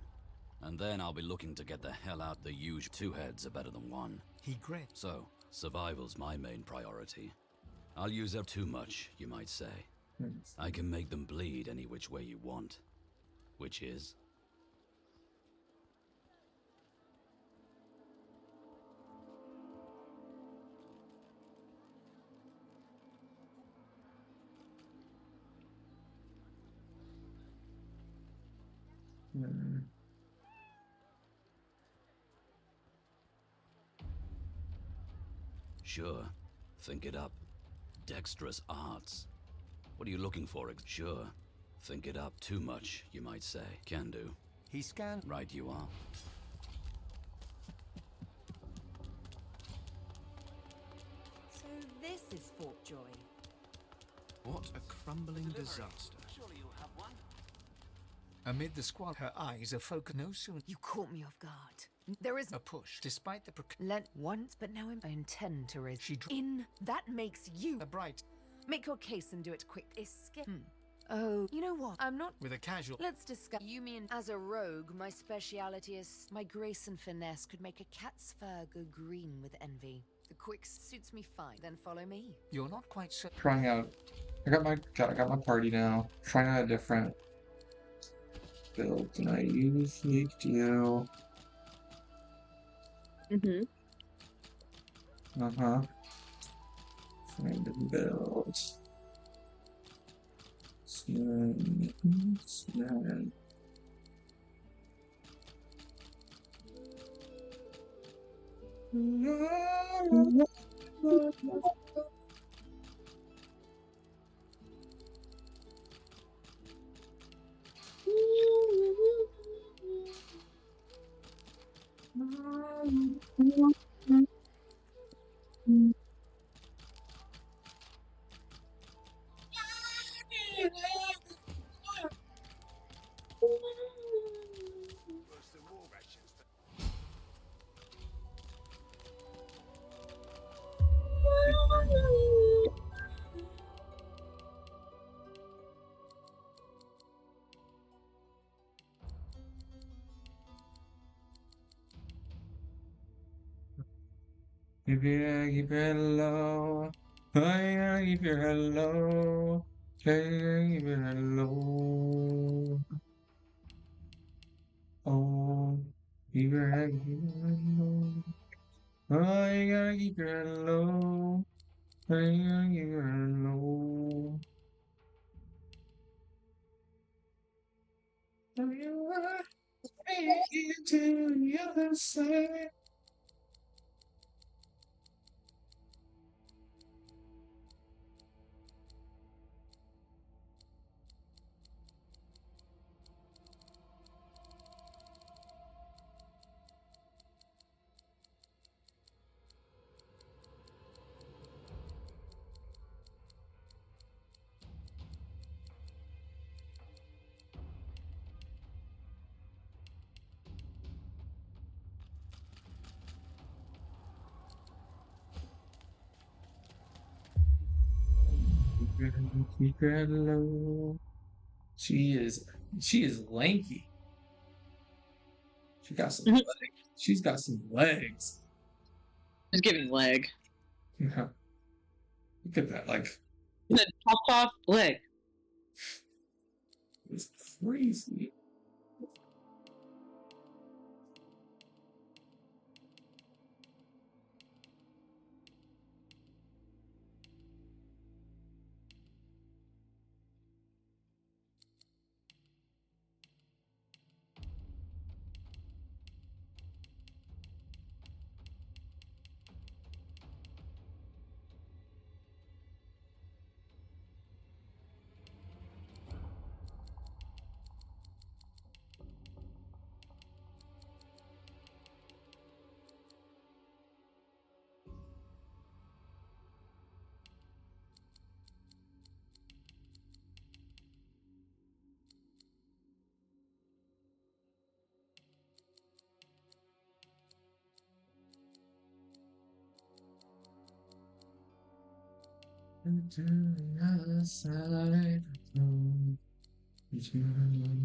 [SPEAKER 10] And then I'll be looking to get the hell out. The huge two heads are better than one.
[SPEAKER 4] He grins.
[SPEAKER 10] So, survival's my main priority. I'll use up too much, you might say. I can make them bleed any which way you want. Which is?
[SPEAKER 1] Hmm.
[SPEAKER 10] Sure. Think it up. Dexterous arts. What are you looking for? Sure. Think it up. Too much, you might say. Can do.
[SPEAKER 4] He scans.
[SPEAKER 10] Right you are.
[SPEAKER 3] So this is Fort Joy.
[SPEAKER 7] What a crumbling disaster.
[SPEAKER 4] Amid the squad, her eyes are focused. No sooner
[SPEAKER 6] You caught me off guard. There is
[SPEAKER 4] a push, despite the
[SPEAKER 6] lent once, but now I intend to raise.
[SPEAKER 4] She
[SPEAKER 6] In that makes you
[SPEAKER 4] a bright
[SPEAKER 6] make your case and do it quick. Escape. Oh, you know what? I'm not.
[SPEAKER 4] with a casual.
[SPEAKER 6] Let's discuss. You mean as a rogue, my speciality is my grace and finesse could make a cat's fur go green with envy. The quick suits me fine. Then follow me.
[SPEAKER 4] You're not quite certain.
[SPEAKER 1] Trying out. I got my party now. Trying out a different build. Can I use HDO?
[SPEAKER 2] Mm-hmm.
[SPEAKER 1] Uh-huh. Find the build. Snag. Keep it low. Keep your head low. Keep your head low. Oh, keep your head low. Oh, you gotta keep your head low. Oh, you gotta keep your head low. Oh, you gotta make it to the other side. Keep your head low. She is lanky. She got some legs. She's got some legs.
[SPEAKER 2] He's giving leg.
[SPEAKER 1] Yeah. Look at that, like
[SPEAKER 2] Top leg.
[SPEAKER 1] it's crazy. To the other side of the room. To the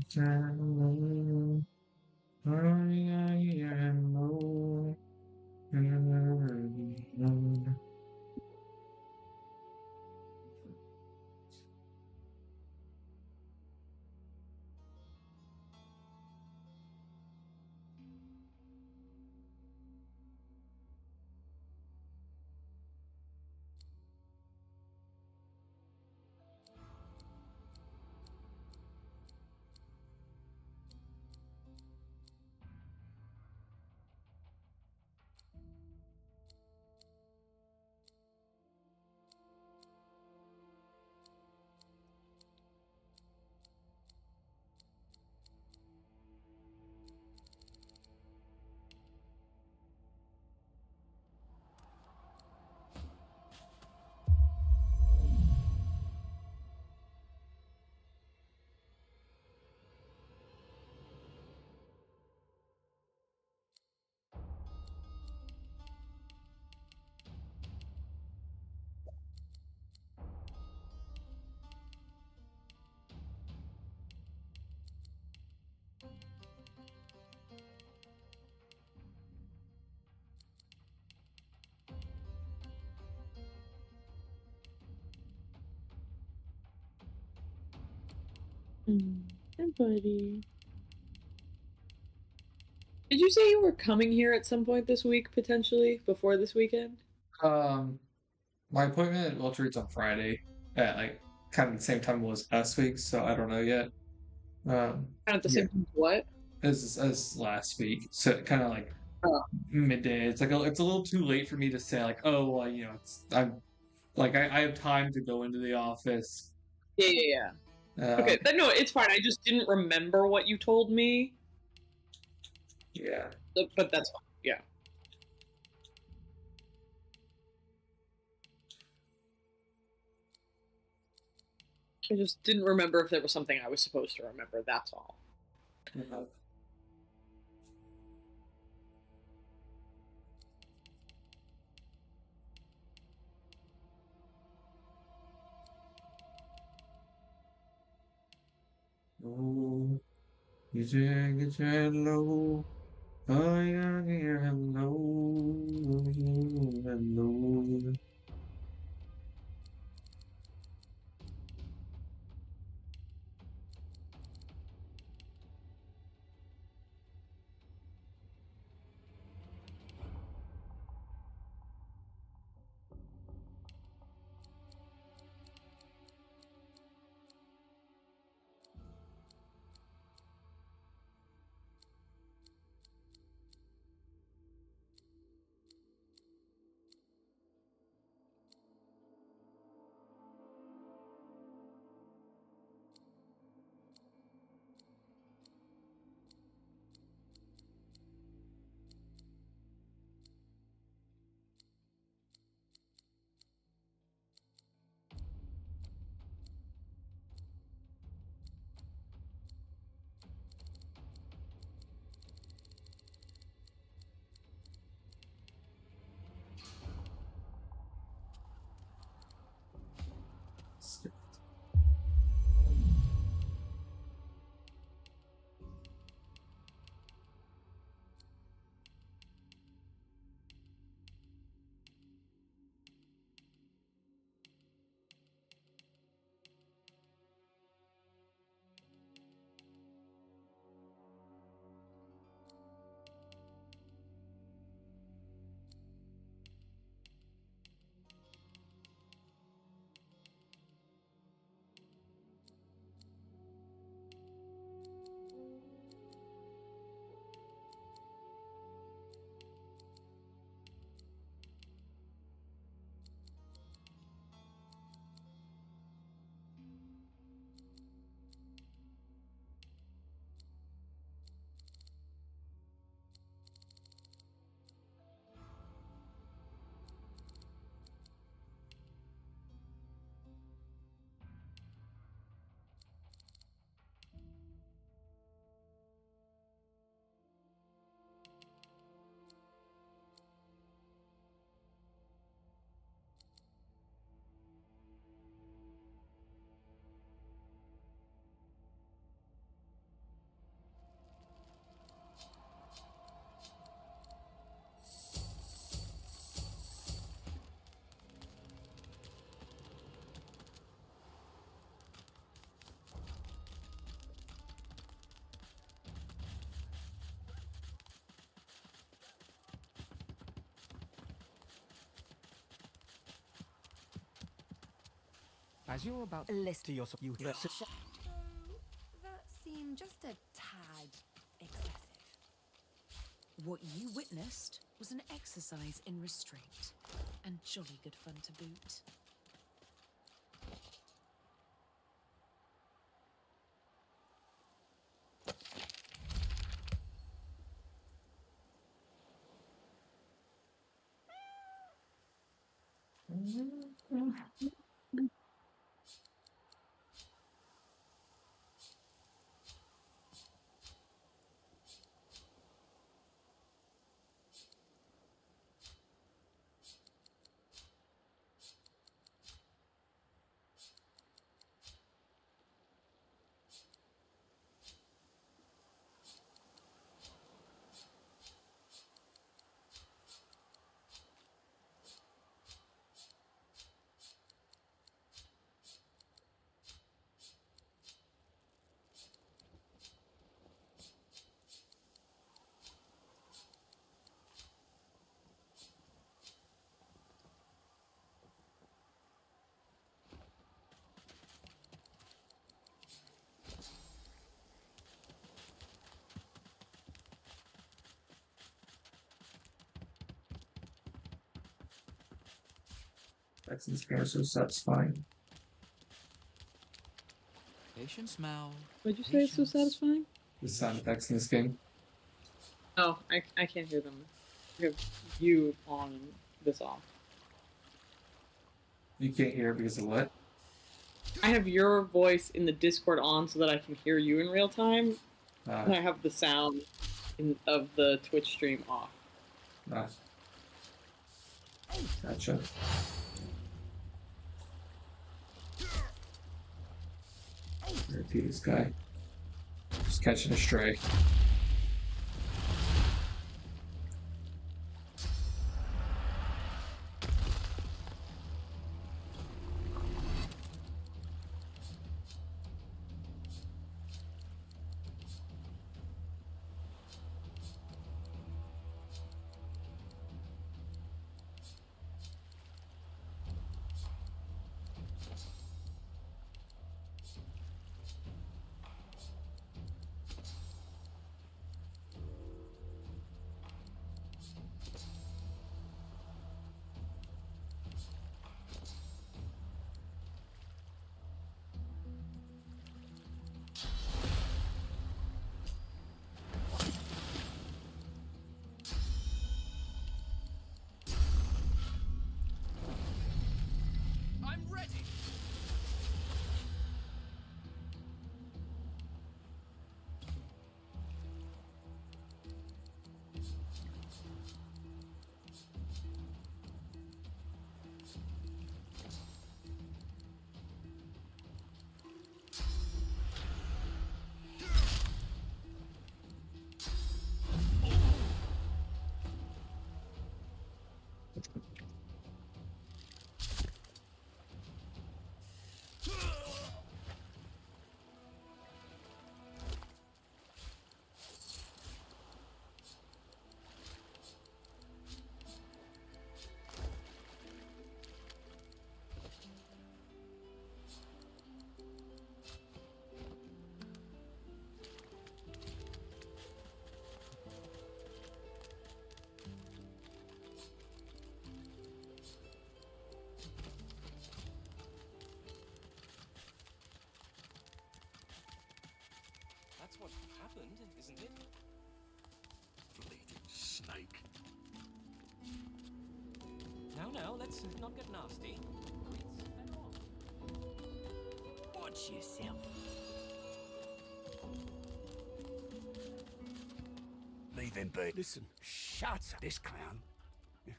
[SPEAKER 11] Hi, buddy. Did you say you were coming here at some point this week, potentially, before this weekend?
[SPEAKER 1] My appointment at Walter Reed's on Friday at like kind of the same time it was last week, so I don't know yet.
[SPEAKER 11] Kind of at the
[SPEAKER 1] Yeah,
[SPEAKER 11] same time as what?
[SPEAKER 1] as last week, so kind of like
[SPEAKER 11] Oh,
[SPEAKER 1] midday. It's like it's a little too late for me to say like, oh, well, I'm like I have time to go into the office.
[SPEAKER 11] yeah. Okay, no, it's fine. I just didn't remember what you told me.
[SPEAKER 1] Yeah.
[SPEAKER 11] But that's fine. Yeah. I just didn't remember if there was something I was supposed to remember. That's all.
[SPEAKER 1] Oh, get your low. Oh, yeah, hello, hello.
[SPEAKER 4] As you're about
[SPEAKER 6] A list
[SPEAKER 4] to yourself, you hear
[SPEAKER 6] that seemed just a tad excessive. What you witnessed was an exercise in restraint, and jolly good fun to boot.
[SPEAKER 1] That's so satisfying.
[SPEAKER 12] Patience, Mal.
[SPEAKER 11] What'd you say is so satisfying?
[SPEAKER 1] The sound effects in this game.
[SPEAKER 11] Oh, I can't hear them. I have you on and this off.
[SPEAKER 1] You can't hear it because of what?
[SPEAKER 11] I have your voice in the Discord on so that I can hear you in real time. And I have the sound of the Twitch stream off.
[SPEAKER 1] Gotcha. Repeat this guy. Just catching a stray.
[SPEAKER 12] I'm ready.
[SPEAKER 13] That's what happened, isn't it?
[SPEAKER 12] Bleeding snake.
[SPEAKER 13] Now, let's not get nasty.
[SPEAKER 12] Watch yourself.
[SPEAKER 9] Leave him be. Listen, shut up. This clown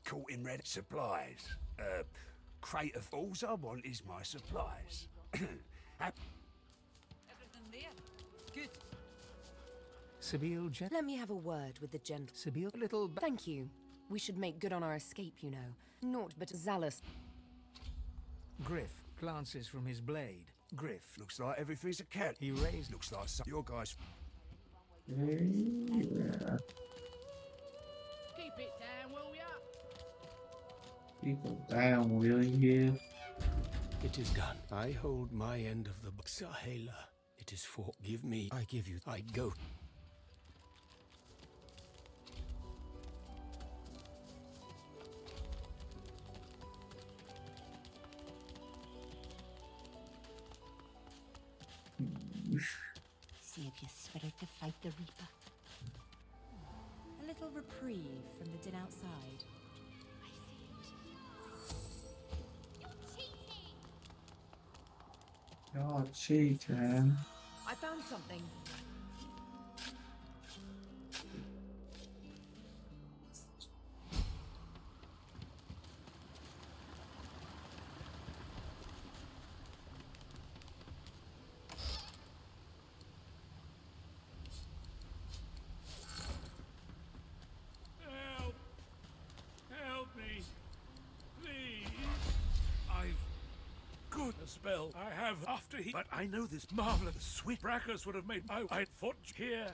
[SPEAKER 9] caught in red supplies. Crate of alls I want is my supplies.
[SPEAKER 6] Everything there. Good.
[SPEAKER 4] Sibyl,
[SPEAKER 6] Let me have a word with the gentle.
[SPEAKER 4] Sibyl, little.
[SPEAKER 6] Thank you. We should make good on our escape, you know. Naught but zealous.
[SPEAKER 4] Griff glances from his blade. Griff
[SPEAKER 9] Looks like everything's a cat.
[SPEAKER 4] He raised.
[SPEAKER 9] Looks like some your guys.
[SPEAKER 1] Yeah.
[SPEAKER 12] Keep it down, will ya?
[SPEAKER 1] Keep it down, will you?
[SPEAKER 4] It is done. I hold my end of the Sahela. It is for. Give me. I give you. I go.
[SPEAKER 3] See if you're ready to fight the Reaper. A little reprieve from the din outside.
[SPEAKER 1] Oh, cheating.
[SPEAKER 6] I found something.
[SPEAKER 12] Help! Help me! Please! I've got a spell. I have after he. But I know this marvelous sweet Brachus would have made my white foot here.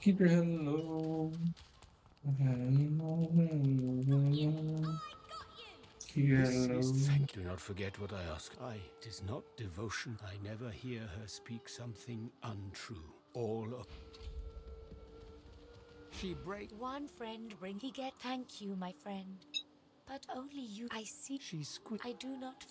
[SPEAKER 1] Keep your head low. Keep your head low.
[SPEAKER 4] Do not forget what I ask. It is not devotion. I never hear her speak something untrue. All of. She break.
[SPEAKER 3] One friend bring he get thank you, my friend. But only you I see.
[SPEAKER 4] She squid.
[SPEAKER 3] I do not.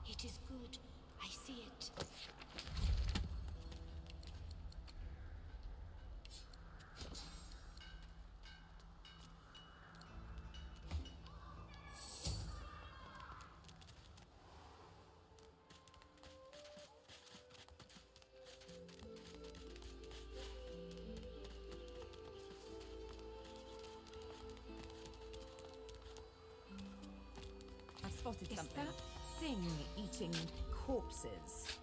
[SPEAKER 3] It is good. I see it.
[SPEAKER 6] I've spotted
[SPEAKER 3] Is
[SPEAKER 6] something.
[SPEAKER 3] that
[SPEAKER 6] Thing eating corpses.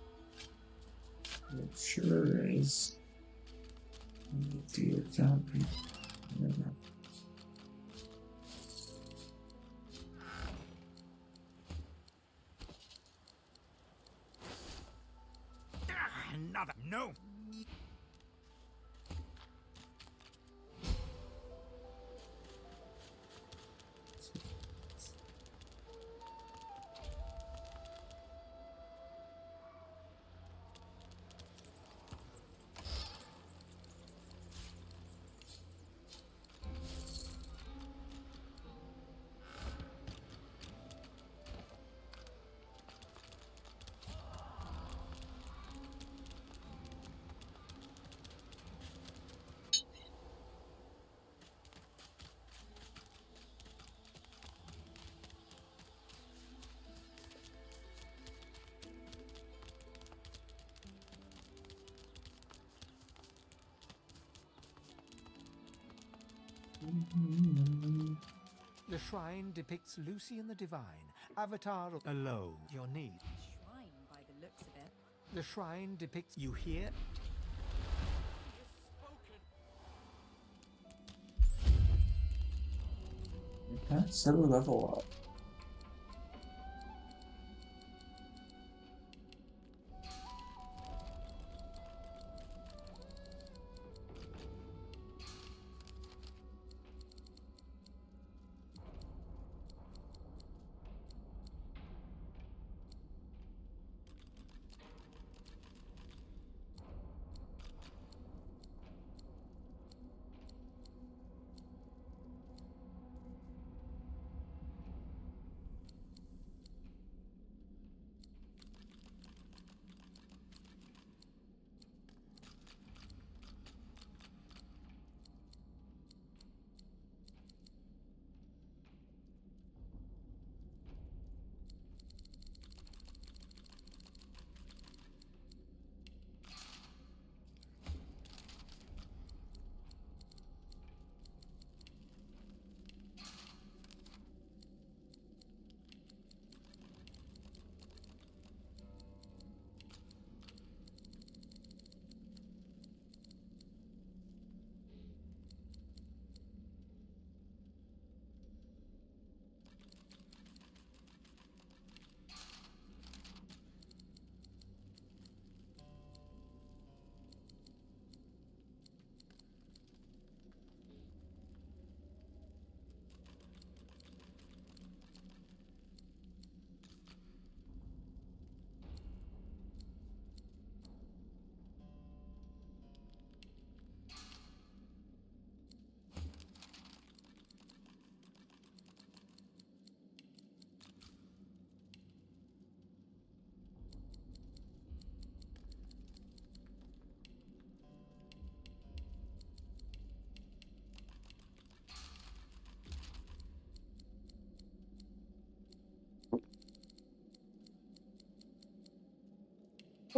[SPEAKER 1] It sure is. Dear zombie.
[SPEAKER 9] Another. No.
[SPEAKER 4] The shrine depicts Lucy and the Divine, avatar of Alo, your need.
[SPEAKER 6] Shrine by the looks of it.
[SPEAKER 4] The shrine depicts. You hear?
[SPEAKER 1] That's a level up.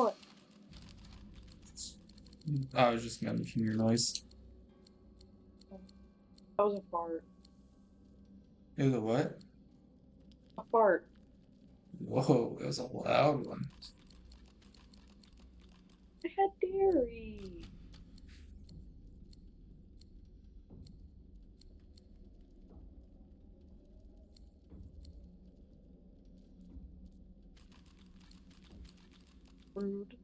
[SPEAKER 11] What?
[SPEAKER 1] I was just mimicking your noise.
[SPEAKER 11] That was a fart.
[SPEAKER 1] It was a what?
[SPEAKER 11] A fart.
[SPEAKER 1] Whoa, it was a loud one.
[SPEAKER 11] I had dairy. Rude.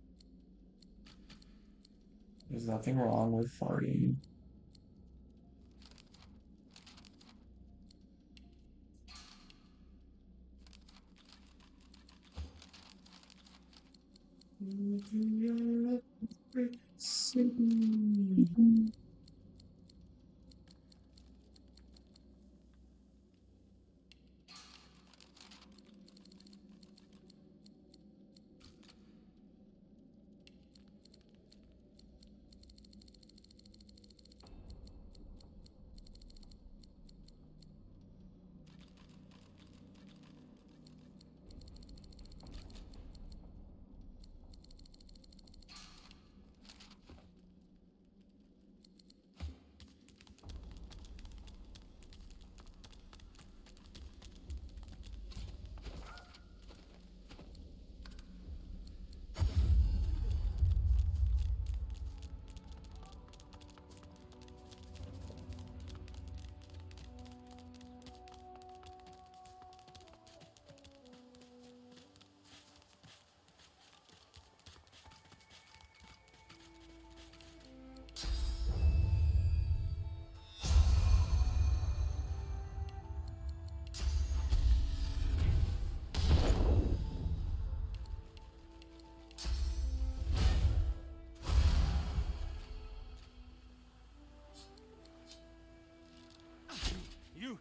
[SPEAKER 1] There's nothing wrong with farting.
[SPEAKER 12] You.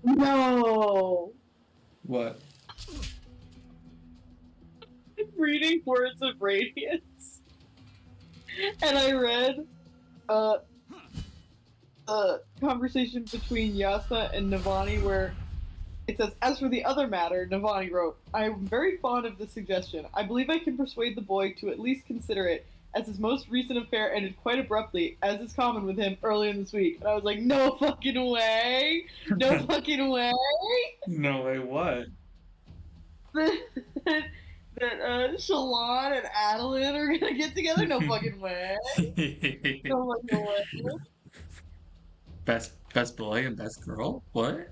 [SPEAKER 11] No.
[SPEAKER 1] What?
[SPEAKER 11] I'm reading Words of Radiance, and I read a conversation between Yasna and Navani where it says, as for the other matter, Navani wrote, I am very fond of this suggestion. I believe I can persuade the boy to at least consider it, as his most recent affair ended quite abruptly, as is common with him earlier in this week. And I was like, no fucking way! No fucking way!
[SPEAKER 1] No way, what?
[SPEAKER 11] that Shalon and Adeline are gonna get together? No fucking way! No fucking way!
[SPEAKER 1] Best boy and best girl? What?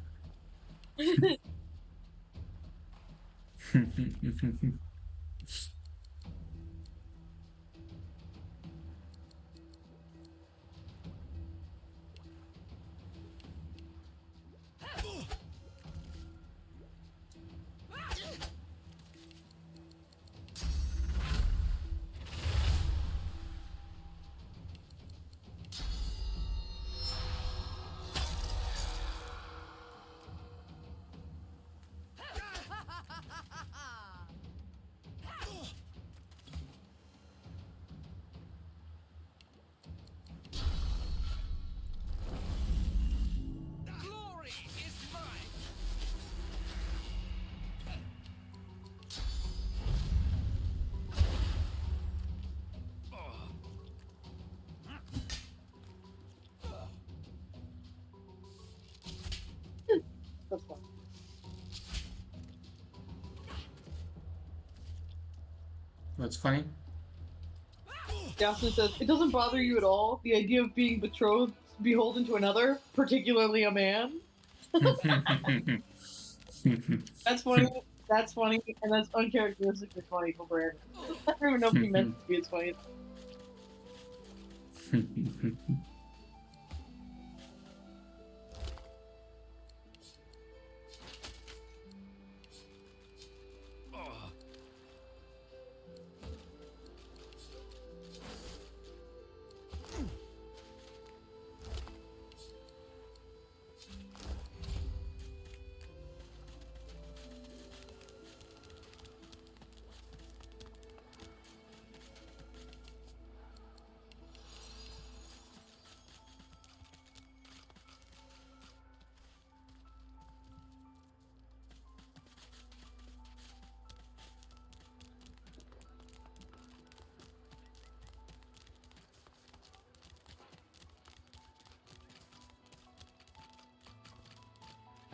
[SPEAKER 1] That's funny.
[SPEAKER 11] Yasna says, it doesn't bother you at all, the idea of being betrothed, beholden to another, particularly a man? That's funny. That's funny, and that's uncharacteristically funny for Brandon. I don't even know if he meant it to be as funny.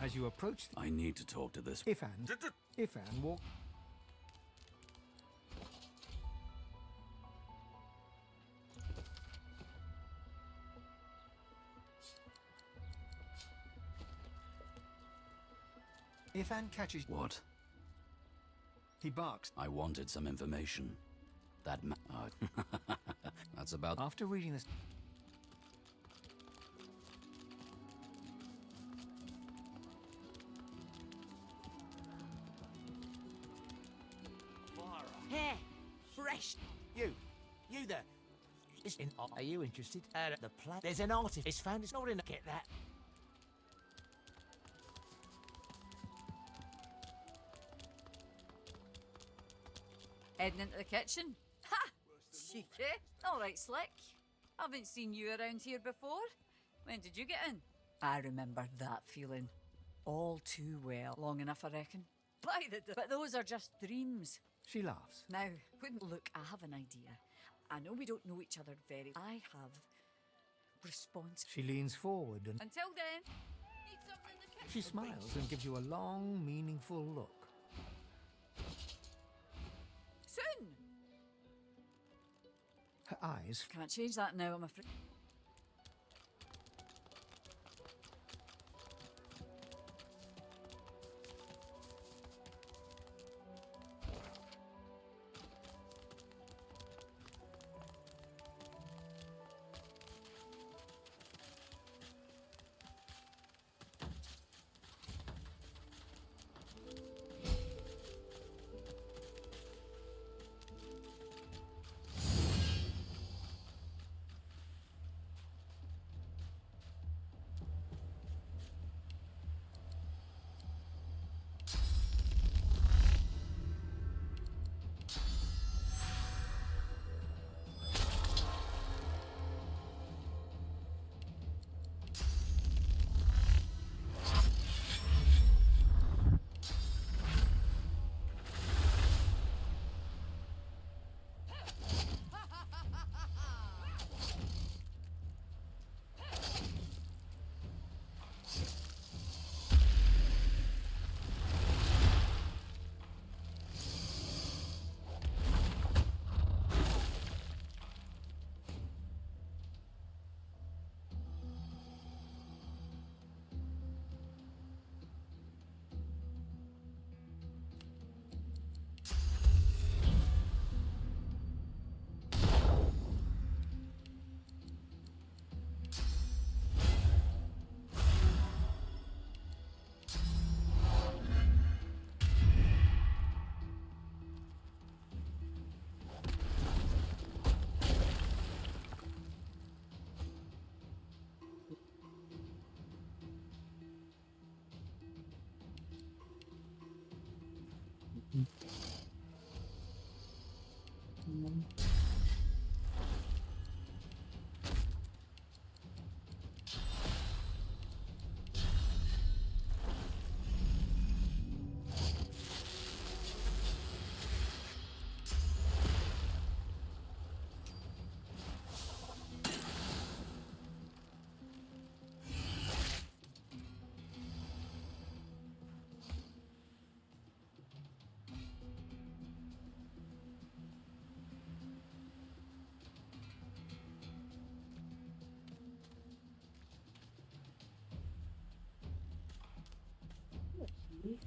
[SPEAKER 14] As you approach,
[SPEAKER 10] I need to talk to this.
[SPEAKER 14] Ifan walk. Ifan catches.
[SPEAKER 10] What?
[SPEAKER 14] He barks.
[SPEAKER 10] I wanted some information. That's about.
[SPEAKER 14] After reading this.
[SPEAKER 15] Hey, fresh. You there. Are you interested? The plan. There's an artist. It's found. It's not enough. Get that.
[SPEAKER 16] Heading into the kitchen? Ha! Cheeky. All right, Slick. Haven't seen you around here before. When did you get in? I remember that feeling. All too well. Long enough, I reckon. But those are just dreams.
[SPEAKER 14] She laughs.
[SPEAKER 16] Now, look, I have an idea. I know we don't know each other very. I have response.
[SPEAKER 14] She leans forward and.
[SPEAKER 16] Until then, need something in the kitchen.
[SPEAKER 14] She smiles and gives you a long, meaningful look.
[SPEAKER 16] Soon.
[SPEAKER 14] Her eyes.
[SPEAKER 16] Can't change that now, I'm afraid.
[SPEAKER 12] Greet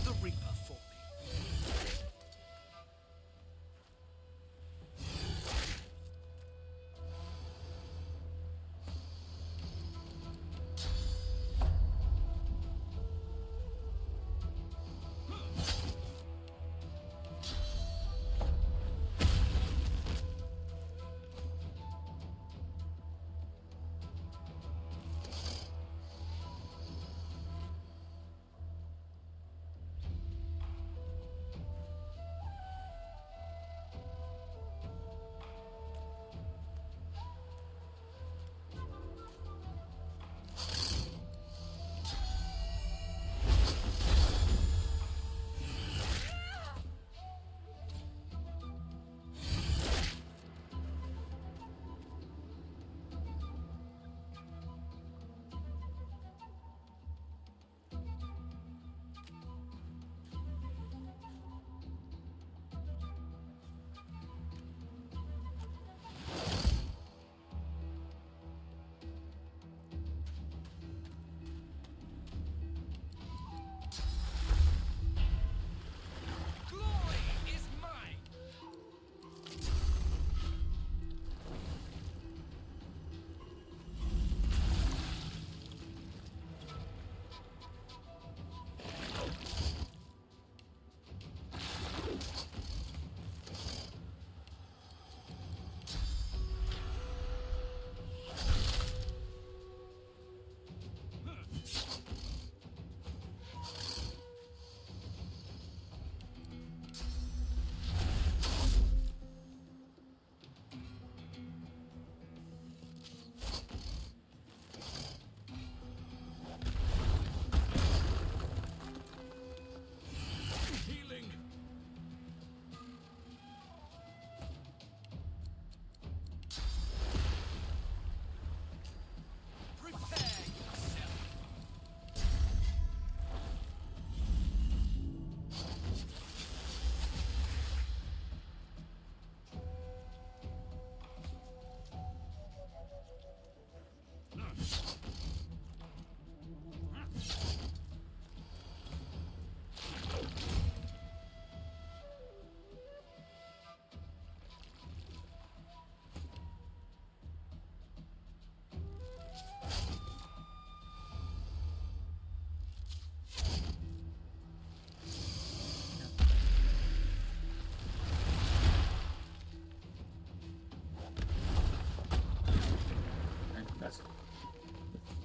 [SPEAKER 12] the Reaper for me.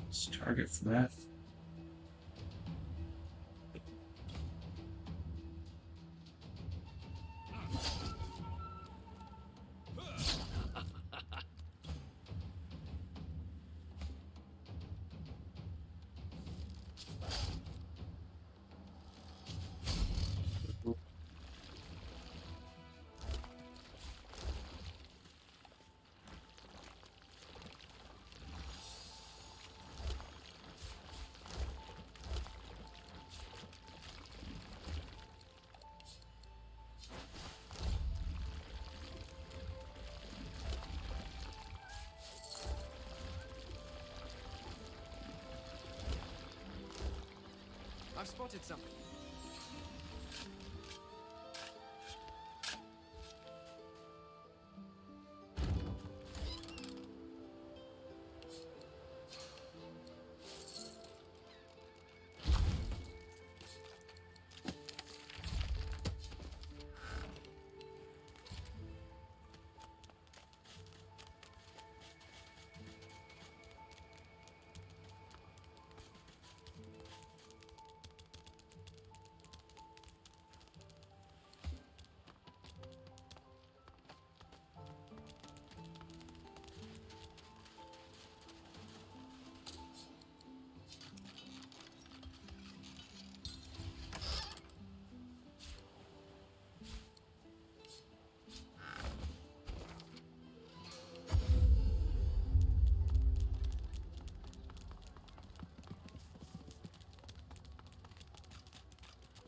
[SPEAKER 1] Let's target for that.
[SPEAKER 8] I've spotted something.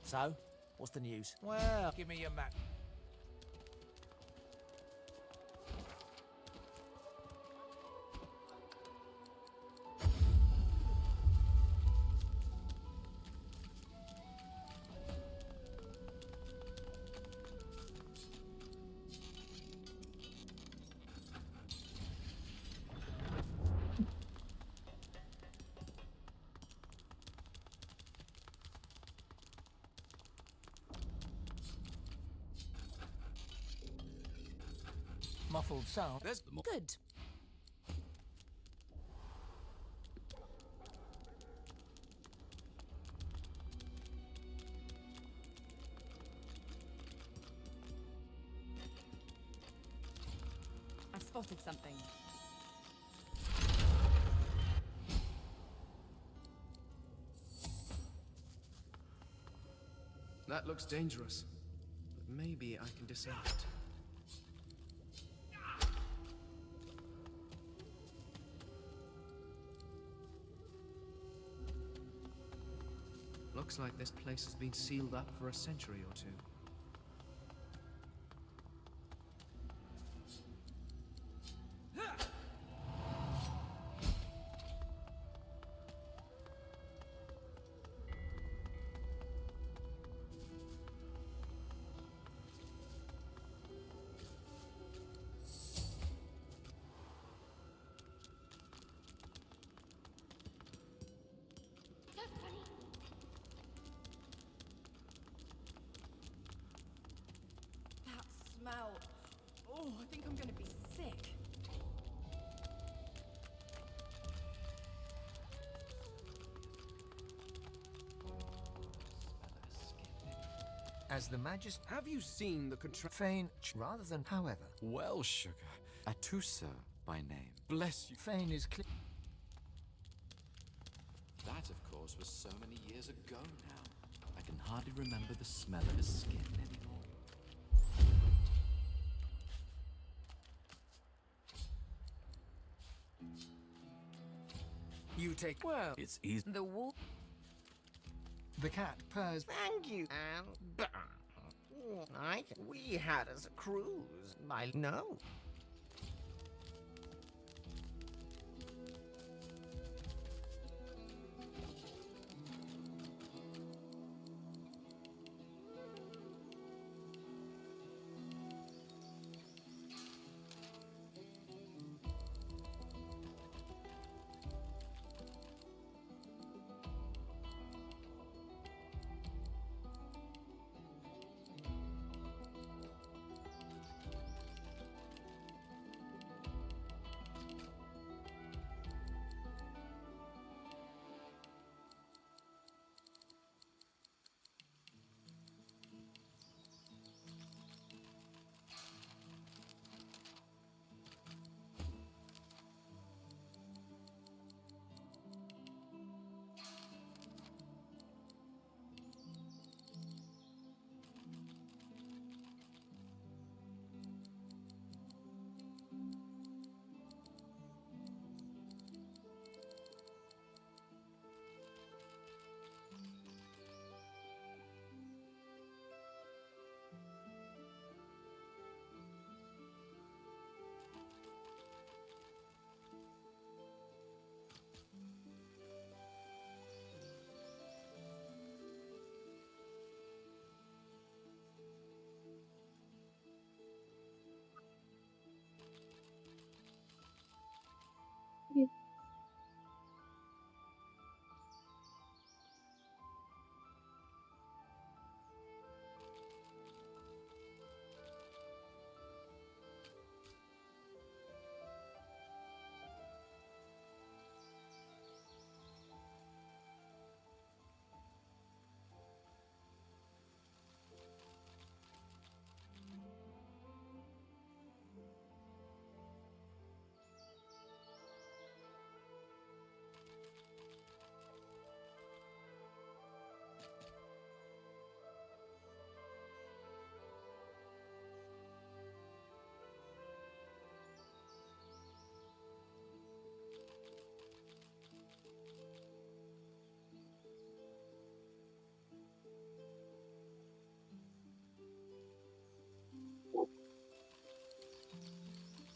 [SPEAKER 15] So, what's the news? Well, give me your map. Muffled sound.
[SPEAKER 8] There's
[SPEAKER 6] Good. I spotted something.
[SPEAKER 8] That looks dangerous. But maybe I can disarm it. Looks like this place has been sealed up for a century or two.
[SPEAKER 6] That smell. Oh, I think I'm gonna be sick.
[SPEAKER 14] As the Majesty...
[SPEAKER 8] Have you seen the
[SPEAKER 14] Fane, rather than however.
[SPEAKER 17] Well, Sugar. Atusa by name. Bless you.
[SPEAKER 14] Fane is clear.
[SPEAKER 17] That, of course, was so many years ago now. I can hardly remember the smell of his skin anymore.
[SPEAKER 14] You take...
[SPEAKER 15] Well,
[SPEAKER 17] It's easy.
[SPEAKER 6] The wolf.
[SPEAKER 14] The cat purrs.
[SPEAKER 15] thank you, and we had as a cruise. I know.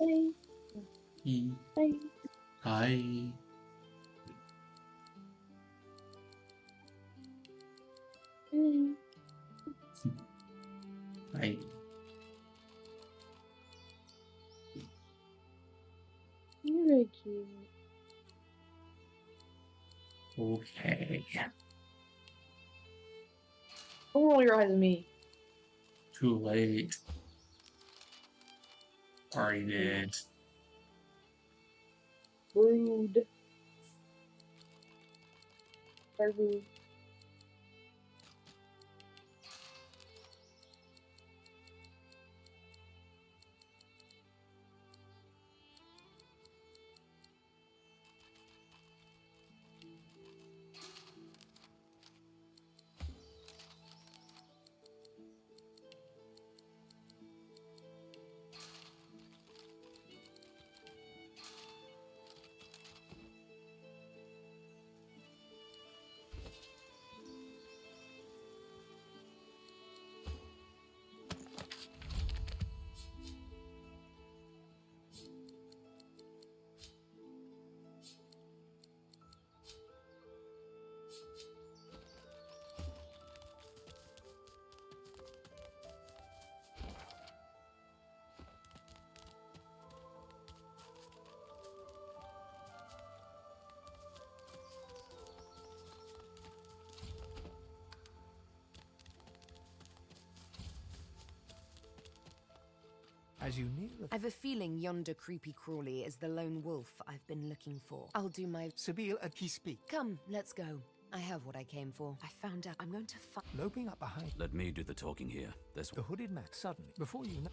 [SPEAKER 11] Hey.
[SPEAKER 1] Hi. Hi.
[SPEAKER 11] You're very cute.
[SPEAKER 1] Okay.
[SPEAKER 11] Don't roll your eyes at me.
[SPEAKER 1] Too late. Already did.
[SPEAKER 11] Rude. Very rude.
[SPEAKER 14] As you near the...
[SPEAKER 18] I've a feeling yonder creepy crawly is the lone wolf I've been looking for. I'll do my...
[SPEAKER 14] Sibyl, he speak.
[SPEAKER 18] Come, let's go. I have what I came for. I found out I'm going to find...
[SPEAKER 14] Loping up behind...
[SPEAKER 10] Let me do the talking here. This
[SPEAKER 14] The hooded man, suddenly, before you know...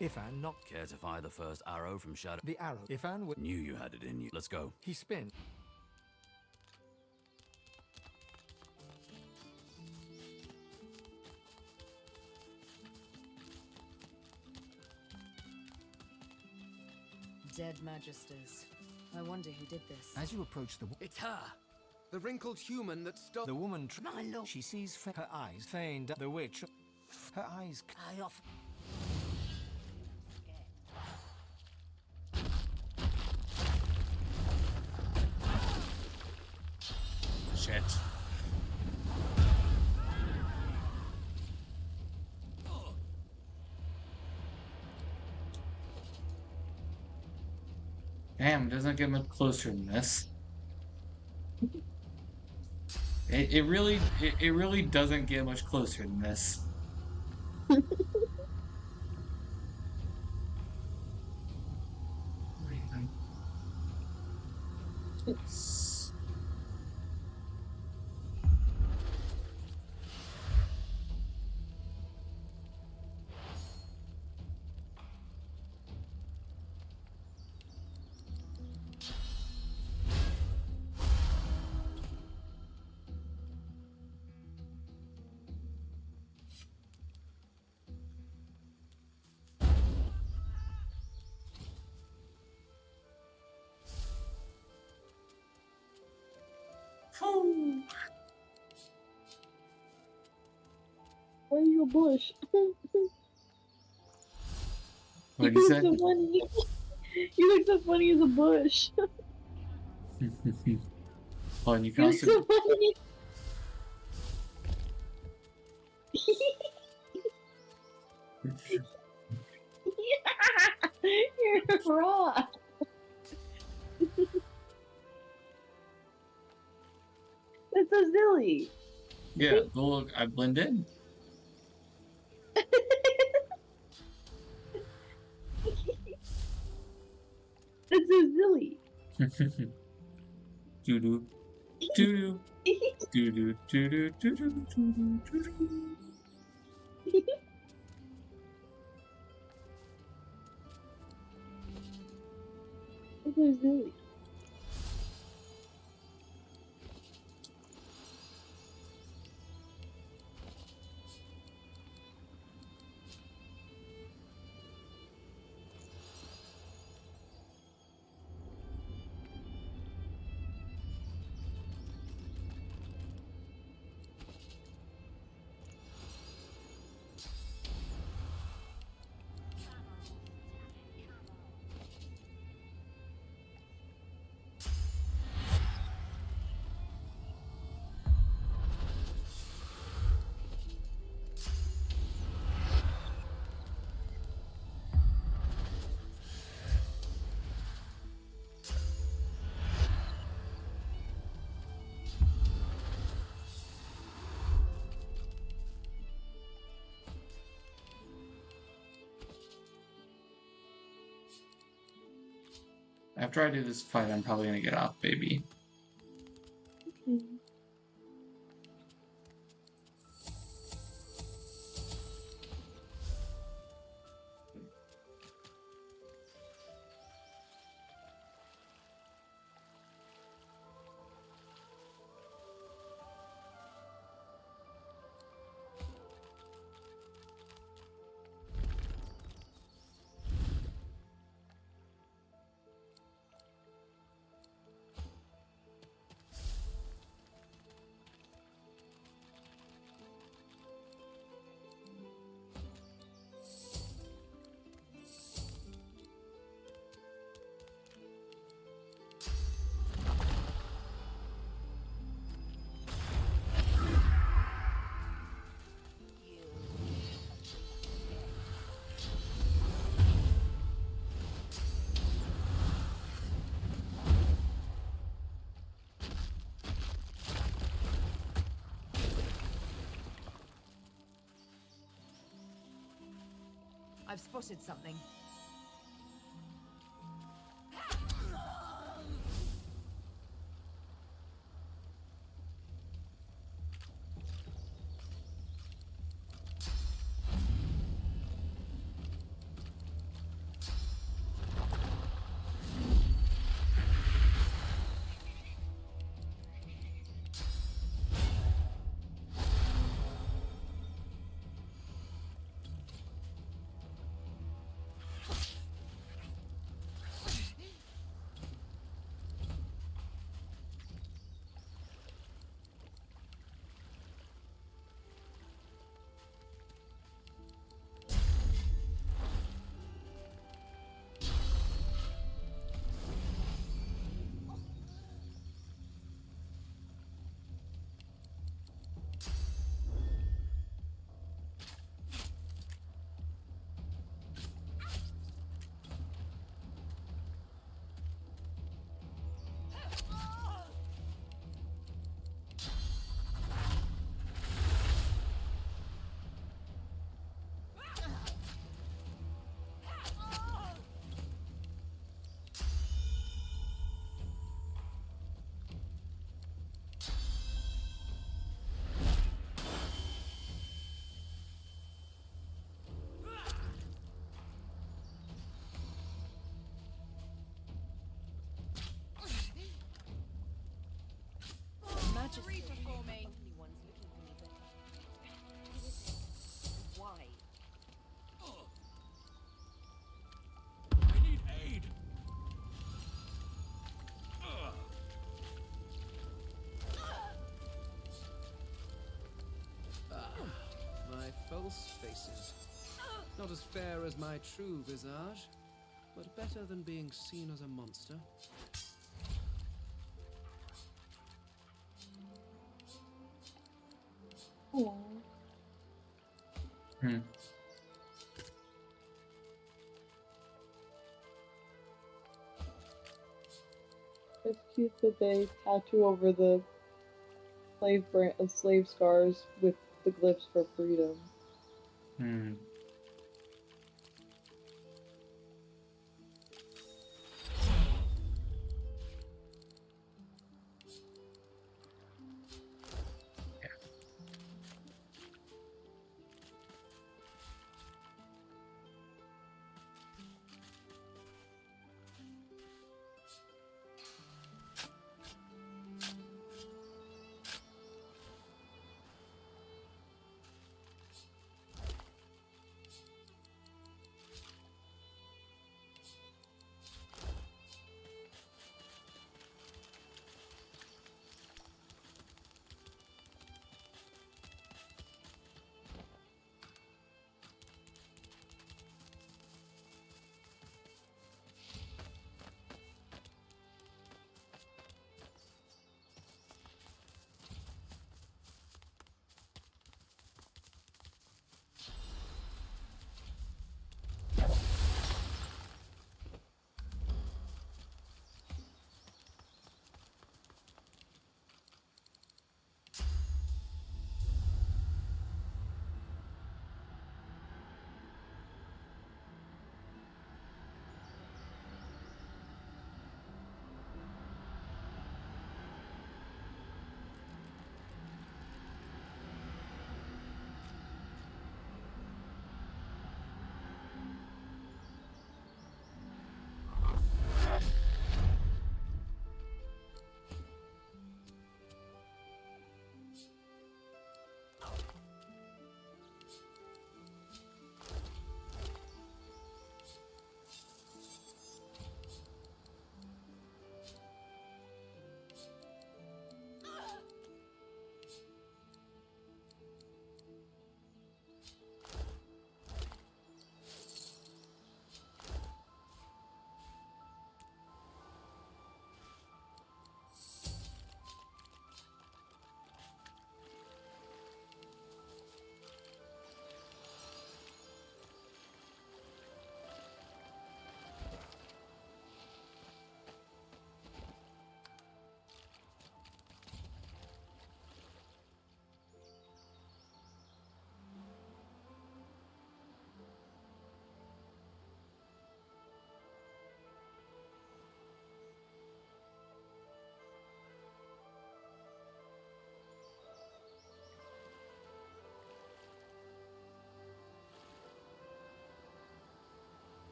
[SPEAKER 14] Ifan not...
[SPEAKER 10] Care to fire the first arrow from Shadow?
[SPEAKER 14] The arrow. Ifan would...
[SPEAKER 10] Knew you had it in you. Let's go.
[SPEAKER 14] He spin.
[SPEAKER 18] Dead magisters. I wonder who did this.
[SPEAKER 14] As you approach the...
[SPEAKER 8] It's her! The wrinkled human that stole...
[SPEAKER 14] The woman...
[SPEAKER 18] My lord.
[SPEAKER 14] She sees her eyes feigned. The witch... Her eyes...
[SPEAKER 18] I off.
[SPEAKER 1] Shit. Damn, it doesn't get much closer than this. It really doesn't get much closer than this.
[SPEAKER 11] Why are you a bush?
[SPEAKER 1] What
[SPEAKER 11] you
[SPEAKER 1] is
[SPEAKER 11] look
[SPEAKER 1] that?
[SPEAKER 11] so funny. You look so funny as a bush.
[SPEAKER 1] Oh, and you
[SPEAKER 11] You
[SPEAKER 1] can
[SPEAKER 11] look
[SPEAKER 1] also
[SPEAKER 11] so funny. You're raw. That's so silly.
[SPEAKER 1] yeah. Look, I blend in.
[SPEAKER 11] That's so silly.
[SPEAKER 1] Doo doo doo doo doo doo doo doo doo doo doo.
[SPEAKER 11] That's so silly.
[SPEAKER 1] After I do this fight, I'm probably gonna get off, baby.
[SPEAKER 11] Okay.
[SPEAKER 6] I've spotted something.
[SPEAKER 3] Reaper for me.
[SPEAKER 6] Why?
[SPEAKER 12] I need aid.
[SPEAKER 8] My false faces. Not as fair as my true visage, but better than being seen as a monster.
[SPEAKER 11] Aww.
[SPEAKER 1] Hmm.
[SPEAKER 11] It's cute that they tattoo over the slave scars with the glyphs for freedom.
[SPEAKER 1] Hmm.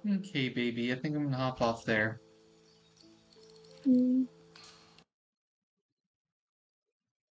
[SPEAKER 1] Okay, baby, I think I'm gonna hop off there.
[SPEAKER 11] Mm.